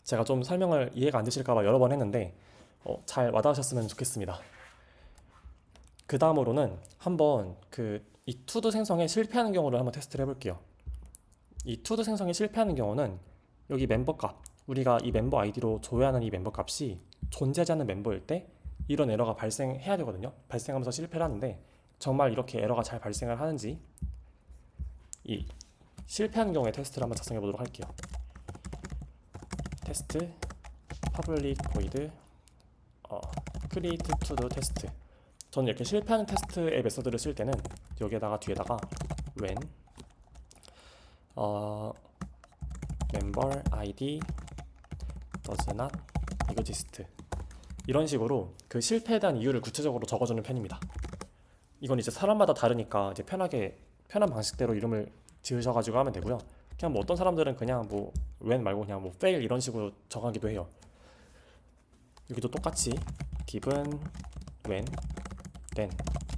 제가 좀 설명을 이해가 안 되실까봐 여러 번 했는데 잘 와닿으셨으면 좋겠습니다. 그 다음으로는 한번 이 투두 생성에 실패하는 경우를 한번 테스트를 해볼게요. 이 투두 생성에 실패하는 경우는 여기 멤버 값, 우리가 이 멤버 아이디로 조회하는 이 멤버 값이 존재하지 않는 멤버일 때 이런 에러가 발생해야 되거든요. 발생하면서 실패를 하는데 정말 이렇게 에러가 잘 발생을 하는지 이 실패하는 경우의 테스트를 한번 작성해 보도록 할게요. 테스트 public void create to the test. 저는 이렇게 실패하는 테스트의 메서드를 쓸 때는 여기에다가 뒤에다가 when member id does not exist 이런 식으로 그 실패에 대한 이유를 구체적으로 적어주는 편입니다. 이건 이제 사람마다 다르니까 이제 편한 방식대로 이름을 지으셔가지고 하면 되고요. 그냥 뭐 어떤 사람들은 그냥 뭐 when 말고 그냥 뭐 fail 이런 식으로 정하기도 해요. 여기도 똑같이 given when then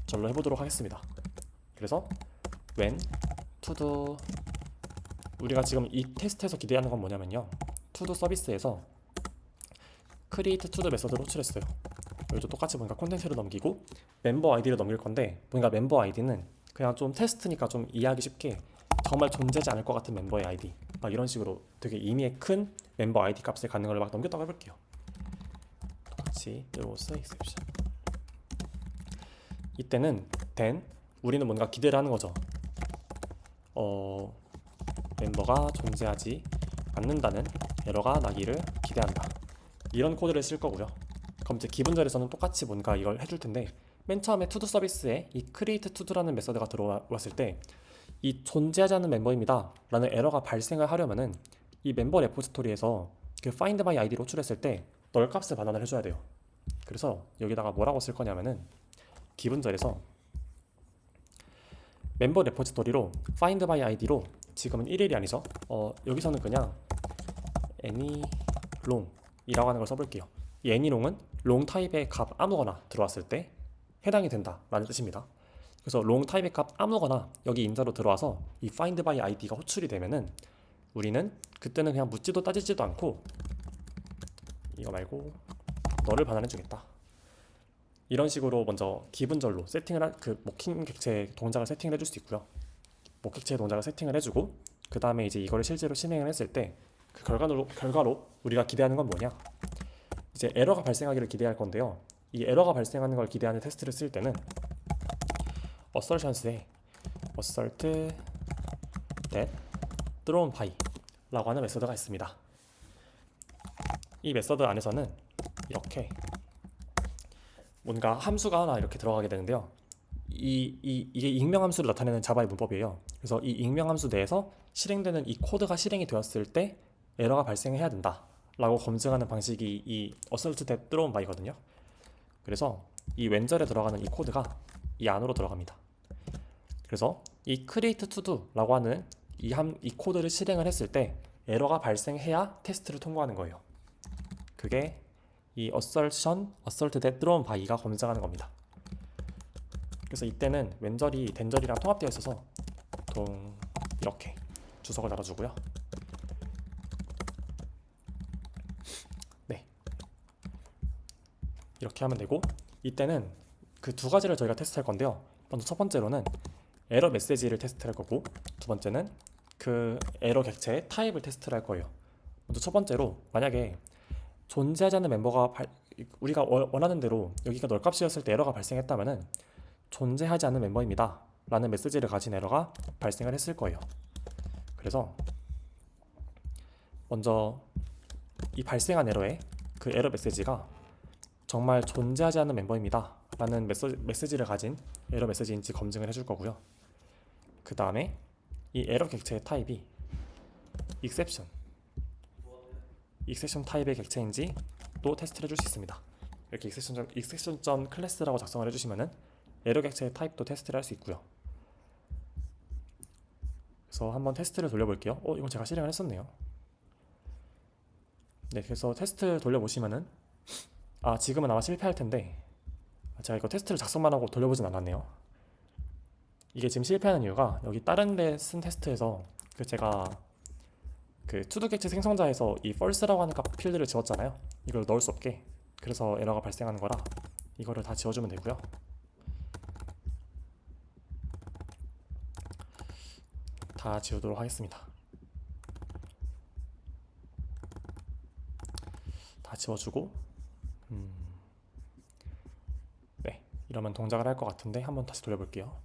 절로 해보도록 하겠습니다. 그래서 when to do 우리가 지금 이 테스트에서 기대하는 건 뭐냐면요. to do 서비스에서 create to do 메서드를 호출했어요. 여기도 똑같이 뭔가 콘텐츠를 넘기고 멤버 아이디를 넘길 건데 뭔가 멤버 아이디는 그냥 좀 테스트니까 좀 이해하기 쉽게 정말 존재하지 않을 것 같은 멤버의 아이디 막 이런 식으로 되게 의미의 큰 멤버 아이디 값을 갖는 걸 막 넘겼다고 해볼게요. 똑같이 throws exception. 이때는 then 우리는 뭔가 기대를 하는 거죠. 멤버가 존재하지 않는다는 에러가 나기를 기대한다. 이런 코드를 쓸 거고요. 그럼 이제 기본절에서는 똑같이 뭔가 이걸 해줄 텐데 맨 처음에 투두 서비스에 이 create to도라는 메서드가 들어왔을 때 이 존재하지 않는 멤버입니다 라는 에러가 발생을 하려면은 이 멤버 레포지토리에서 그 find by id를 호출했을 때 널 값을 반환을 해줘야 돼요. 그래서 여기다가 뭐라고 쓸 거냐면은 기본절에서 멤버 레포지토리로 find by id로 지금은 1일이 아니죠. 여기서는 그냥 any_long 이라고 하는 걸 써볼게요. 이 any_long은 long 타입의 값 아무거나 들어왔을 때 해당이 된다 라는 뜻입니다. 그래서 long 타입의 값 아무거나 여기 인자로 들어와서 이 find by id가 호출이 되면은 우리는 그때는 그냥 묻지도 따지지도 않고 이거 말고 너를 반환해 주겠다. 이런 식으로 먼저 기본절로 세팅을 그 모킹 객체 동작을 세팅을 해줄 수 있고요. 목객체 동작을 세팅을 해주고 그 다음에 이제 이거를 실제로 실행을 했을 때 그 결과로 우리가 기대하는 건 뭐냐? 이제 에러가 발생하기를 기대할 건데요. 이 에러가 발생하는 걸 기대하는 테스트를 쓸 때는 assertions에 assert that thrown by 라고 하는 메서드가 있습니다. 이 메서드 안에서는 이렇게 뭔가 함수가 하나 이렇게 들어가게 되는데요. 이게 익명함수를 나타내는 자바의 문법이에요. 그래서 이 익명함수 내에서 실행되는 이 코드가 실행이 되었을 때 에러가 발생해야 된다 라고 검증하는 방식이 이 어설트 대 들어온 바이거든요. 그래서 이 왼절에 들어가는 이 코드가 이 안으로 들어갑니다. 그래서 이 create to do 라고 하는 이 코드를 실행을 했을 때 에러가 발생해야 테스트를 통과하는 거예요. 그게 이 assert that thrown by가 검증하는 겁니다. 그래서 이때는 왼절이 댄절이랑 통합되어 있어서 보통 이렇게 주석을 달아주고요. 네, 이렇게 하면 되고, 이때는 그 두 가지를 저희가 테스트할 건데요. 먼저 첫 번째로는 에러 메시지를 테스트할 거고, 두 번째는 그 에러 객체의 타입을 테스트를 할 거예요. 먼저 첫 번째로, 만약에 존재하지 않는 멤버가 우리가 원하는 대로 여기가 널값이었을 때 에러가 발생했다면은 존재하지 않는 멤버입니다 라는 메시지를 가진 에러가 발생을 했을 거예요. 그래서 먼저 이 발생한 에러의 그 에러 메시지가 정말 존재하지 않는 멤버입니다 라는 메시지를 가진 에러 메시지인지 검증을 해줄 거고요. 그 다음에 이 에러 객체의 타입이 exception 타입의 객체인지 또 테스트를 해줄 수 있습니다. 이렇게 exception.class라고 작성을 해주시면은 에러 객체의 타입도 테스트를 할 수 있고요. 그래서 한번 테스트를 돌려볼게요. 이건 제가 실행을 했었네요. 네, 그래서 테스트 돌려보시면은 지금은 아마 실패할 텐데 제가 이거 테스트를 작성만 하고 돌려보진 않았네요. 이게 지금 실패하는 이유가 여기 다른 데 쓴 테스트에서 제가 그 투두 객체 생성자에서 이 false라고 하는 값 필드를 지웠잖아요. 이걸 넣을 수 없게. 그래서 에러가 발생하는 거라 이거를 다 지워주면 되고요. 다 지우도록 하겠습니다. 다 지워주고 네, 이러면 동작을 할 것 같은데 한번 다시 돌려볼게요.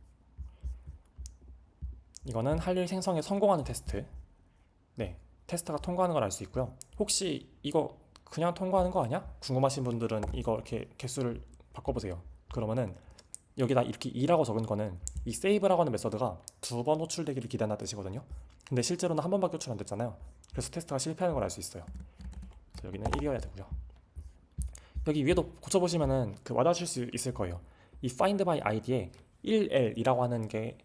이거는 할 일 생성에 성공하는 테스트. 네, 테스트가 통과하는 걸 알 수 있고요. 혹시 이거 그냥 통과하는 거 아니야? 궁금하신 분들은 이거 이렇게 개수를 바꿔보세요. 그러면은 여기다 이렇게 2라고 적은 거는 이 save라고 하는 메서드가 2번 호출되기를 기대한다는 뜻이거든요. 근데 실제로는 한 번밖에 호출 안 됐잖아요. 그래서 테스트가 실패하는 걸 알 수 있어요. 그래서 여기는 1이어야 되고요. 여기 위에도 고쳐보시면은 와닿으실 수 있을 거예요. 이 find by id에 1L이라고 하는 게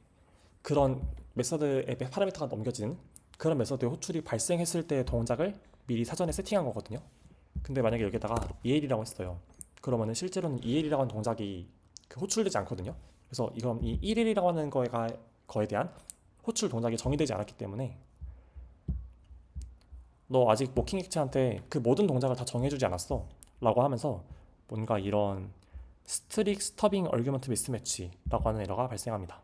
그런 메서드의 파라미터가 넘겨진 그런 메서드의 호출이 발생했을 때의 동작을 미리 사전에 세팅한 거거든요. 근데 만약에 여기다가 EL이라고 했어요. 그러면은 실제로는 EL이라고 하는 동작이 호출되지 않거든요. 그래서 이건 이 1일이라고 하는 거에 대한 호출 동작이 정의되지 않았기 때문에 너 아직 모킹 객체한테 그 모든 동작을 다 정해주지 않았어 라고 하면서 뭔가 이런 스트릭 스터빙 얼규먼트 미스매치라고 하는 에러가 발생합니다.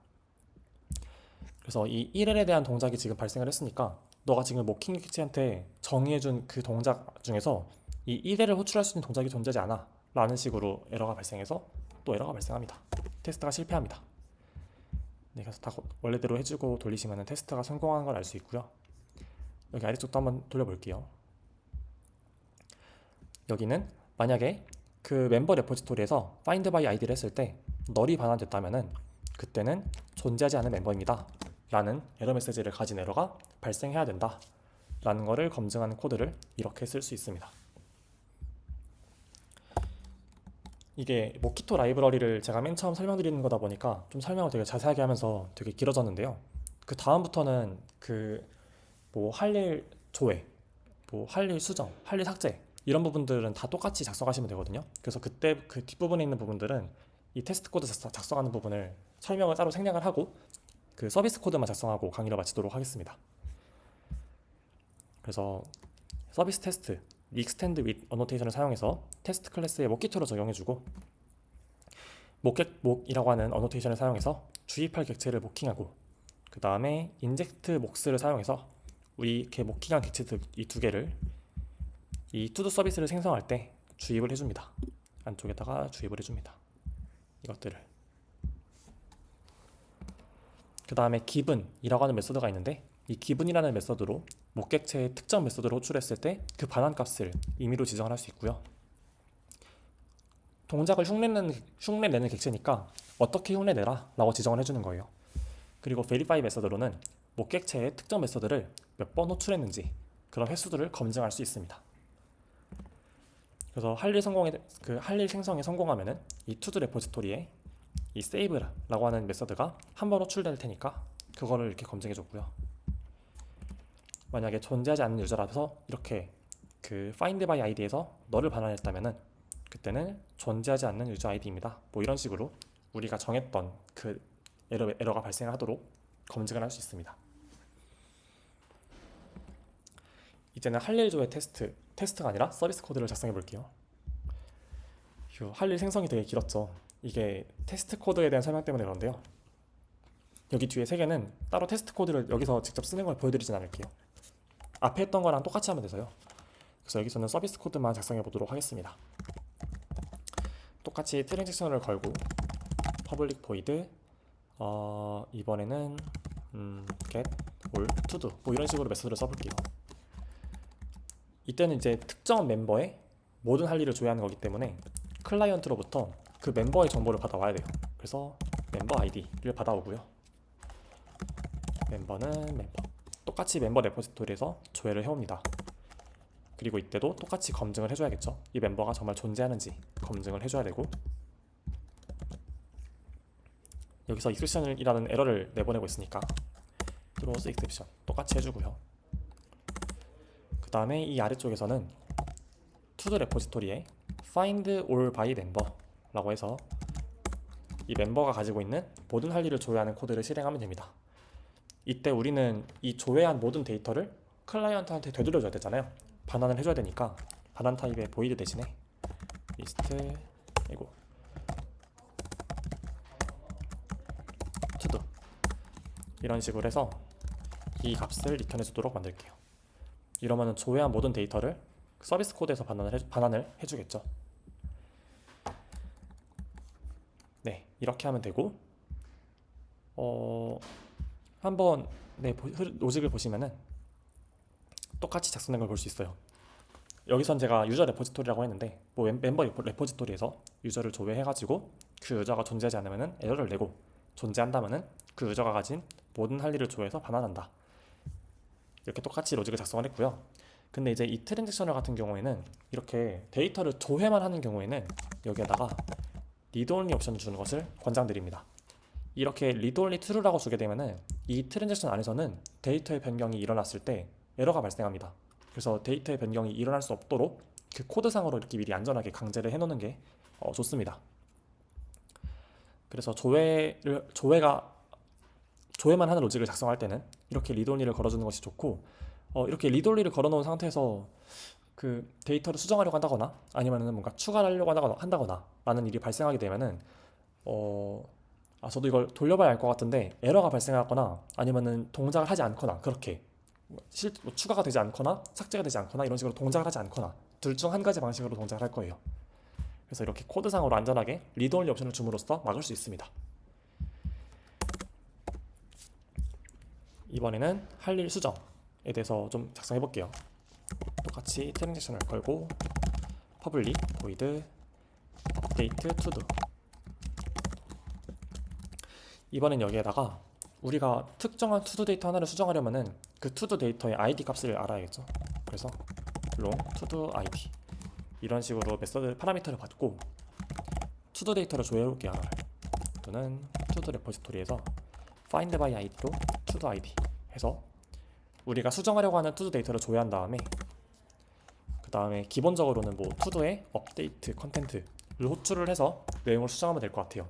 그래서 이 1L에 대한 동작이 지금 발생을 했으니까 너가 지금 모킹 객체한테 정의해준 그 동작 중에서 이 1L을 호출할 수 있는 동작이 존재하지 않아 라는 식으로 에러가 발생해서 또 에러가 발생합니다. 테스트가 실패합니다. 네, 그래서 다 원래대로 해주고 돌리시면 테스트가 성공한 걸 알 수 있고요. 여기 아래쪽도 한번 돌려볼게요. 여기는 만약에 그 멤버 레포지토리에서 find by id를 했을 때 널이 반환됐다면은 그때는 존재하지 않는 멤버입니다 라는 에러 메시지를 가진 에러가 발생해야 된다 라는 거를 검증하는 코드를 이렇게 쓸 수 있습니다. 이게 모키토 라이브러리를 제가 맨 처음 설명드리는 거다 보니까 좀 설명을 되게 자세하게 하면서 되게 길어졌는데요. 그 다음부터는 할 일 조회, 할 일 수정, 할 일 삭제 이런 부분들은 다 똑같이 작성하시면 되거든요. 그래서 그때 그 뒷부분에 있는 부분들은 이 테스트 코드 작성하는 부분을 설명을 따로 생략을 하고 그 서비스 코드만 작성하고 강의를 마치도록 하겠습니다. 그래서 서비스 테스트 extend with annotation을 사용해서 테스트 클래스에 모키토를 적용해주고 목이라고 하는 annotation을 사용해서 주입할 객체를 모킹하고 그 다음에 inject mocks를 사용해서 우리 이렇게 모킹한 객체들 이 두 개를 이 투두 서비스를 생성할 때 주입을 해줍니다. 안쪽에다가 주입을 해줍니다. 이것들을 그 다음에 given이라고 하는 메서드가 있는데 이 given이라는 메서드로 목객체의 특정 메서드를 호출했을 때 그 반환값을 임의로 지정을 할 수 있고요. 동작을 흉내내는 객체니까 어떻게 흉내내라 라고 지정을 해주는 거예요. 그리고 verify 메서드로는 목객체의 특정 메서드를 몇 번 호출했는지 그런 횟수들을 검증할 수 있습니다. 그래서 할 일 생성에 성공하면은 이 투두 레포지토리에 이 save라고 하는 메서드가 한 번 호출될 테니까 그거를 이렇게 검증해 줬고요. 만약에 존재하지 않는 유저라서 이렇게 그 find by id에서 너를 반환했다면은 그때는 존재하지 않는 유저 id입니다. 뭐 이런 식으로 우리가 정했던 그 에러가 발생하도록 검증을 할 수 있습니다. 이제는 할 일 조회 테스트가 아니라 서비스 코드를 작성해 볼게요. 할 일 생성이 되게 길었죠. 이게 테스트 코드에 대한 설명 때문에 그런데요. 여기 뒤에 3개는 따로 테스트 코드를 여기서 직접 쓰는 걸 보여드리진 않을게요. 앞에 했던 거랑 똑같이 하면 돼서요. 그래서 여기서는 서비스 코드만 작성해 보도록 하겠습니다. 똑같이 트랜잭션을 걸고 public void 이번에는 get all to do 뭐 이런 식으로 메소드를 써볼게요. 이때는 이제 특정 멤버의 모든 할 일을 조회하는 거기 때문에 클라이언트로부터 그 멤버의 정보를 받아와야 돼요. 그래서 멤버 아이디를 받아오고요. 멤버는 멤버. 똑같이 멤버 레포지토리에서 조회를 해옵니다. 그리고 이때도 똑같이 검증을 해줘야겠죠. 이 멤버가 정말 존재하는지 검증을 해줘야 되고, 여기서 exception이라는 에러를 내보내고 있으니까 throws exception 똑같이 해주고요. 그 다음에 이 아래쪽에서는 to the repository에 find all by member 라고 해서 이 멤버가 가지고 있는 모든 할 일을 조회하는 코드를 실행하면 됩니다. 이때 우리는 이 조회한 모든 데이터를 클라이언트한테 되돌려줘야 되잖아요. 반환을 해줘야 되니까 반환 타입의 void 대신에 list 이고 to do 이런 식으로 해서 이 값을 리턴해 주도록 만들게요. 이러면 조회한 모든 데이터를 서비스 코드에서 반환을 해주겠죠. 네, 이렇게 하면 되고, 한번 로직을 보시면은 똑같이 작성된 걸 볼 수 있어요. 여기선 제가 유저 레포지토리라고 했는데 뭐 멤버 레포지토리에서 유저를 조회해가지고 그 유저가 존재하지 않으면은 에러를 내고, 존재한다면은 그 유저가 가진 모든 할 일을 조회해서 반환한다. 이렇게 똑같이 로직을 작성을 했고요. 근데 이제 이 트랜잭셔널 같은 경우에는 이렇게 데이터를 조회만 하는 경우에는 여기에다가 read only 옵션을 주는 것을 권장드립니다. 이렇게 read only true라고 주게 되면은 이 트랜잭션 안에서는 데이터의 변경이 일어났을 때 에러가 발생합니다. 그래서 데이터의 변경이 일어날 수 없도록 그 코드상으로 이렇게 미리 안전하게 강제를 해놓는 게 좋습니다. 그래서 조회만 하는 로직을 작성할 때는 이렇게 read only를 걸어주는 것이 좋고, 이렇게 read only를 걸어놓은 상태에서 그 데이터를 수정하려고 한다거나 아니면은 뭔가 추가를 하려고 한다거나 라는 일이 발생하게 되면은 저도 이걸 돌려봐야 알 것 같은데 에러가 발생하거나 아니면은 동작을 하지 않거나, 그렇게 추가가 되지 않거나 삭제가 되지 않거나 이런 식으로 동작을 하지 않거나 둘 중 한 가지 방식으로 동작을 할 거예요. 그래서 이렇게 코드상으로 안전하게 read only 옵션을 줌으로써 막을 수 있습니다. 이번에는 할 일 수정에 대해서 좀 작성해 볼게요. 똑같이 트랜잭션을 걸고 public void update to do. 이번엔 여기에다가 우리가 특정한 to do 데이터 하나를 수정하려면은 그 to do 데이터의 id 값을 알아야겠죠. 그래서 long to do id 이런 식으로 메서드 파라미터를 받고 to do 데이터를 조회해 볼게요. 하나를. 또는 to do 레포지토리에서 find by id로 to do id 해서 우리가 수정하려고 하는 to do 데이터를 조회한 다음에, 그 다음에 기본적으로는 뭐 to do의 update 컨텐트를 호출을 해서 내용을 수정하면 될 것 같아요.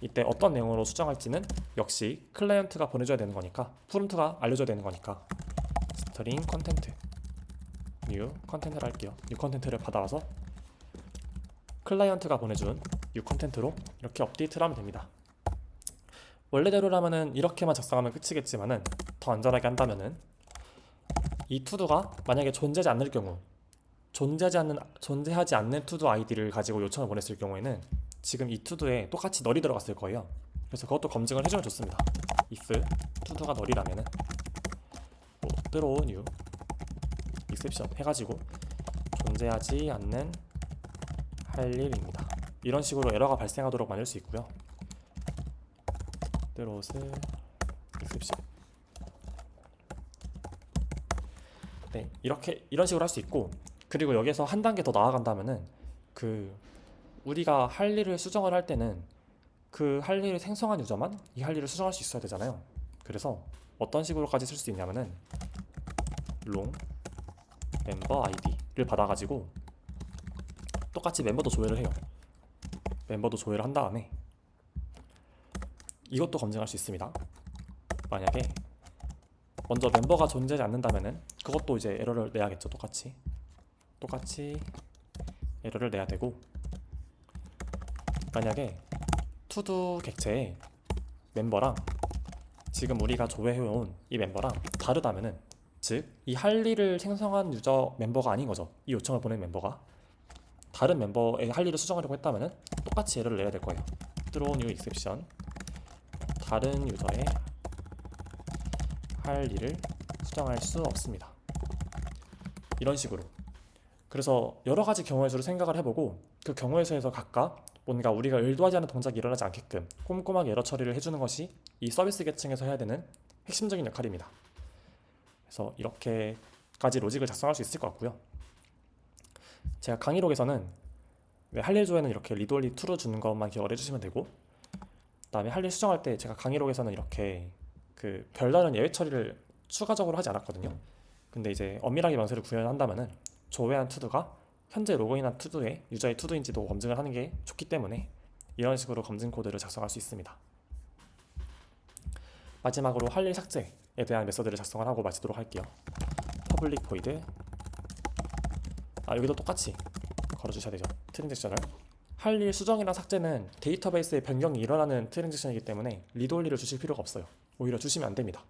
이때 어떤 내용으로 수정할지는 역시 클라이언트가 보내줘야 되는 거니까, 프롬프트가 알려줘야 되는 거니까 string 컨텐트 new 컨텐트를 할게요. new 컨텐트를 받아와서 클라이언트가 보내준 new 컨텐트로 이렇게 업데이트를 하면 됩니다. 원래대로라면은 이렇게만 작성하면 끝이겠지만은 더 안전하게 한다면은 이 투두가 만약에 존재하지 않는 경우, 존재하지 않는 투두 아이디를 가지고 요청을 보냈을 경우에는 지금 이 투두에 똑같이 널이 들어갔을 거예요. 그래서 그것도 검증을 해주면 좋습니다. if 투두가 널이라면은 뭐 throw new exception 해가지고 존재하지 않는 할 일입니다. 이런 식으로 에러가 발생하도록 만들 수 있고요. throws exception. 네, 이런 식으로 할 수 있고, 그리고 여기서 한 단계 더 나아간다면은 우리가 할 일을 수정을 할 때는 그 할 일을 생성한 유저만 이 할 일을 수정할 수 있어야 되잖아요. 그래서 어떤 식으로까지 쓸 수 있냐면은 long member id를 받아가지고 똑같이 멤버도 조회를 해요. 멤버도 조회를 한 다음에 이것도 검증할 수 있습니다. 만약에 먼저 멤버가 존재하지 않는다면은 그것도 이제 에러를 내야겠죠. 똑같이 에러를 내야 되고, 만약에 투두 객체에 멤버랑 지금 우리가 조회해온 이 멤버랑 다르다면은, 즉 이 할 일을 생성한 유저 멤버가 아닌 거죠. 이 요청을 보낸 멤버가 다른 멤버의 할 일을 수정하려고 했다면은 똑같이 에러를 내야 될 거예요. throw new exception, 다른 유저의 할 일을 수정할 수 없습니다. 이런 식으로. 그래서 여러 가지 경우의 수를 생각을 해보고 그 경우의 수에서 각각 뭔가 우리가 의도하지 않은 동작이 일어나지 않게끔 꼼꼼하게 에러 처리를 해주는 것이 이 서비스 계층에서 해야 되는 핵심적인 역할입니다. 그래서 이렇게까지 로직을 작성할 수 있을 것 같고요. 제가 강의록에서는 할 일 조회는 이렇게 리드 올리 투로 주는 것만 기억을 해주시면 되고, 그 다음에 할 일 수정할 때 제가 강의록에서는 이렇게 그 별다른 예외 처리를 추가적으로 하지 않았거든요. 근데 이제 엄밀하게 명세를 구현한다면은 조회한 투두가 현재 로그인한 투두의 유저의 투두인지도 검증을 하는 게 좋기 때문에 이런 식으로 검증 코드를 작성할 수 있습니다. 마지막으로 할 일 삭제에 대한 메서드를 작성을 하고 마치도록 할게요. public void, 여기도 똑같이 걸어주셔야 되죠. 트랜잭션을. 할 일 수정이나 삭제는 데이터베이스의 변경이 일어나는 트랜잭션이기 때문에 리드 올리를 주실 필요가 없어요. 오히려 주시면 안 됩니다.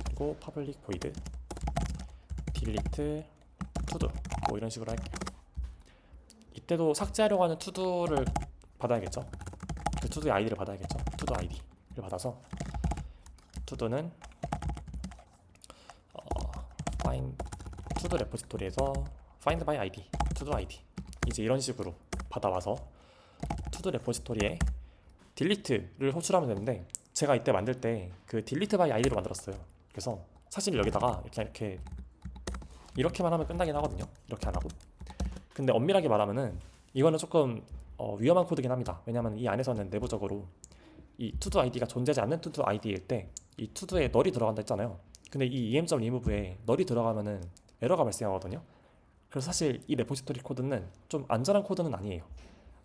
그리고 public void delete to-do 뭐 이런 식으로 할게요. 이때도 삭제하려고 하는 to-do를 받아야겠죠. 그 to-do의 아이디를 받아야겠죠. to-do 아이디를 받아서 to-do는 find to-do 레포지토리에서 find by id, to-do id 이제 이런 식으로 받아와서 to-do 레포지토리에 delete를 호출하면 되는데, 제가 이때 만들 때 그 delete by id로 만들었어요. 그래서 사실 여기다가 이렇게만 하면 끝나긴 하거든요. 이렇게 안 하고. 근데 엄밀하게 말하면은 이거는 조금 위험한 코드긴 합니다. 왜냐하면 이 안에서는 내부적으로 이 to-do id가 존재하지 않는 to-do id일 때 이 to-do에 널이 들어간다 했잖아요. 근데 이 em.remove에 널이 들어가면은 에러가 발생하거든요. 그래서 사실 이 레포지토리 코드는 좀 안전한 코드는 아니에요.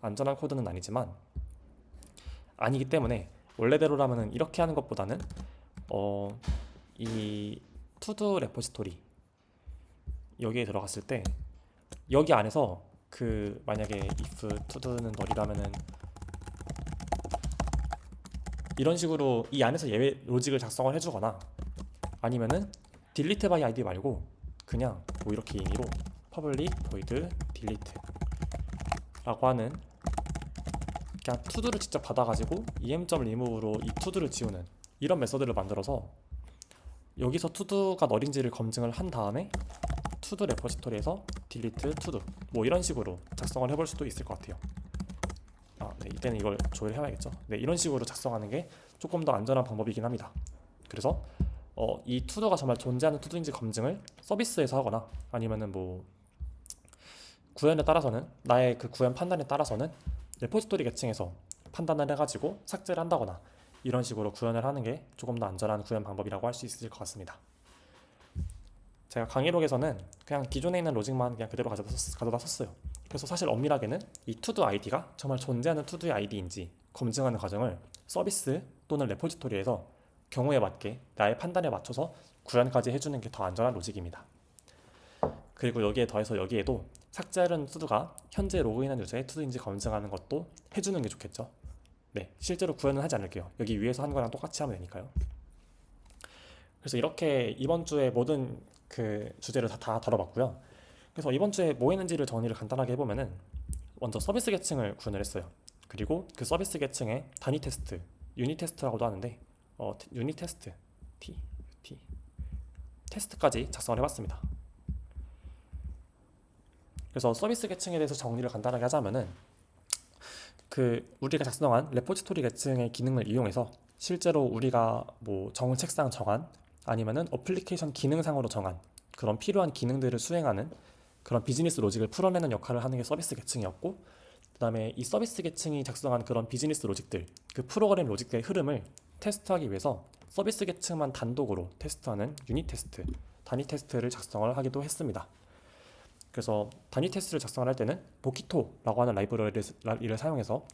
안전한 코드는 아니지만 아니기 때문에 원래대로라면은 이렇게 하는 것보다는 이 to-do 레포지토리 여기에 들어갔을 때 여기 안에서 만약에 if to-do는 널이라면은 이런 식으로 이 안에서 예외 로직을 작성을 해주거나, 아니면은 delete by id 말고 그냥 뭐 이렇게 임의로 public void delete 라고 하는, 그냥 to도를 직접 받아가지고 em.remove로 이 to도를 지우는 이런 메서드를 만들어서 여기서 to도가 널인지를 검증을 한 다음에 to-do 레포지토리에서 delete to-do 뭐 이런 식으로 작성을 해볼 수도 있을 것 같아요. 네, 이때는 이걸 조회해야겠죠. 네, 이런 식으로 작성하는 게 조금 더 안전한 방법이긴 합니다. 그래서 이 to-do가 정말 존재하는 to-do인지 검증을 서비스에서 하거나, 아니면은 뭐 구현에 따라서는 나의 그 구현 판단에 따라서는 레포지토리 계층에서 판단을 해가지고 삭제를 한다거나, 이런 식으로 구현을 하는 게 조금 더 안전한 구현 방법이라고 할 수 있을 것 같습니다. 제가 강의록에서는 그냥 기존에 있는 로직만 그냥 그대로 가져다 썼어요. 그래서 사실 엄밀하게는 이 to-do id가 정말 존재하는 to-do의 id인지 검증하는 과정을 서비스 또는 레포지토리에서 경우에 맞게 나의 판단에 맞춰서 구현까지 해주는 게 더 안전한 로직입니다. 그리고 여기에 더해서 여기에도 삭제하려는 to-do가 현재 로그인한 유저의 to-do인지 검증하는 것도 해주는 게 좋겠죠. 네, 실제로 구현은 하지 않을게요. 여기 위에서 한 거랑 똑같이 하면 되니까요. 그래서 이렇게 이번 주에 모든 그 주제를 다 다뤄봤고요. 그래서 이번 주에 뭐 했는지를 정리를 간단하게 해보면은, 먼저 서비스 계층을 구현을 했어요. 그리고 그 서비스 계층의 단위 테스트, 유닛 테스트라고도 하는데 유닛 테스트, 테스트까지 작성을 해봤습니다. 그래서 서비스 계층에 대해서 정리를 간단하게 하자면은, 그 우리가 작성한 레포지토리 계층의 기능을 이용해서 실제로 우리가 뭐 정책상 정한 아니면은 어플리케이션 기능상으로 정한 그런 필요한 기능들을 수행하는 그런 비즈니스 로직을 풀어내는 역할을 하는 게 서비스 계층이었고, 그다음에 이 서비스 계층이 작성한 그런 비즈니스 로직들, 그 프로그램 로직들의 흐름을 테스트하기 위해서 서비스 계층만 단독으로 테스트하는 유닛 테스트, 단위 테스트를 작성을 하기도 했습니다. 그래서 단위 테스트를 작성을 할 때는 모키토라고 하는 라이브러리를 사용해서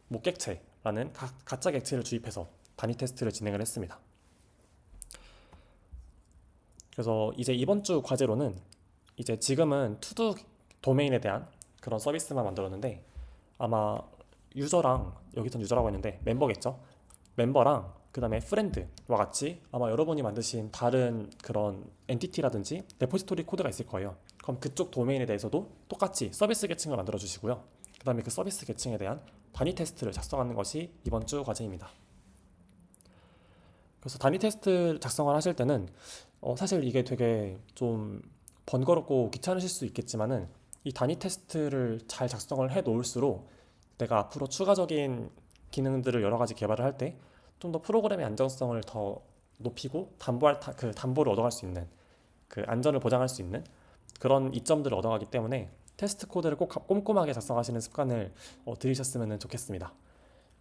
목객체라는 가짜 객체를 주입해서 단위 테스트를 진행을 했습니다. 그래서 이제 이번 주 과제로는 이제 지금은 투두 도메인에 대한 그런 서비스만 만들었는데, 아마 유저랑, 여기선 유저라고 했는데 멤버겠죠? 멤버랑 그 다음에 프렌드와 같이 아마 여러분이 만드신 다른 그런 엔티티라든지 레포지토리 코드가 있을 거예요. 그럼 그쪽 도메인에 대해서도 똑같이 서비스 계층을 만들어 주시고요. 그 다음에 그 서비스 계층에 대한 단위 테스트를 작성하는 것이 이번 주 과제입니다. 그래서 단위 테스트 작성을 하실 때는 사실 이게 되게 좀 번거롭고 귀찮으실 수 있겠지만은, 이 단위 테스트를 잘 작성을 해 놓을수록 내가 앞으로 추가적인 기능들을 여러 가지 개발을 할 때 좀 더 프로그램의 안정성을 더 높이고 그 담보를 얻어갈 수 있는, 그 안전을 보장할 수 있는 그런 이점들을 얻어가기 때문에 테스트 코드를 꼭 꼼꼼하게 작성하시는 습관을 들이셨으면 좋겠습니다.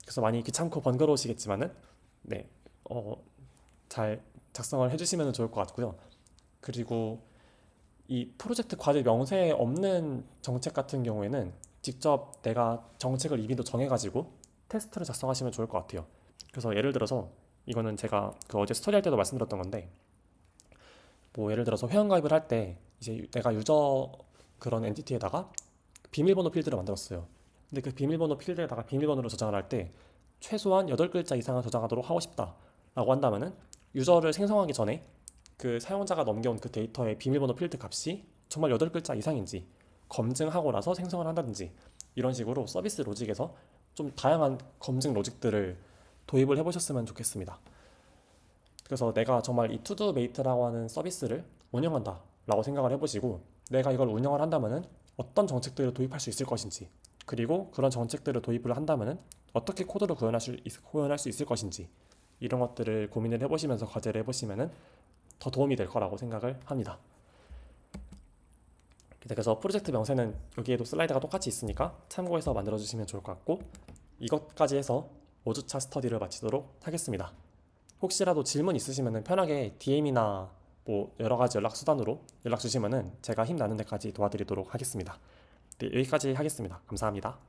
그래서 많이 귀찮고 번거로우시겠지만은 네, 잘 작성을 해주시면 좋을 것 같고요. 그리고 이 프로젝트 과제 명세에 없는 정책 같은 경우에는 직접 내가 정책을 이미도 정해가지고 테스트를 작성하시면 좋을 것 같아요. 그래서 예를 들어서 이거는 제가 그 어제 스터디할 때도 말씀드렸던 건데, 뭐 예를 들어서 회원가입을 할 때 이제 내가 유저 그런 엔티티에다가 비밀번호 필드를 만들었어요. 근데 그 비밀번호 필드에다가 비밀번호를 저장을 할 때 최소한 8글자 이상을 저장하도록 하고 싶다라고 한다면은, 유저를 생성하기 전에 그 사용자가 넘겨온 그 데이터의 비밀번호 필드 값이 정말 8글자 이상인지 검증하고 나서 생성을 한다든지, 이런 식으로 서비스 로직에서 좀 다양한 검증 로직들을 도입을 해보셨으면 좋겠습니다. 그래서 내가 정말 이 투두메이트라고 하는 서비스를 운영한다 라고 생각을 해보시고, 내가 이걸 운영을 한다면은 어떤 정책들을 도입할 수 있을 것인지, 그리고 그런 정책들을 도입을 한다면은 어떻게 코드를 구현할 수 있을 것인지, 이런 것들을 고민을 해보시면서 과제를 해보시면은 더 도움이 될 거라고 생각을 합니다. 그래서 프로젝트 명세는 여기에도 슬라이드가 똑같이 있으니까 참고해서 만들어주시면 좋을 것 같고, 이것까지 해서 5주차 스터디를 마치도록 하겠습니다. 혹시라도 질문 있으시면 편하게 DM이나 뭐 여러 가지 연락 수단으로 연락 주시면은 제가 힘나는 데까지 도와드리도록 하겠습니다. 네, 여기까지 하겠습니다. 감사합니다.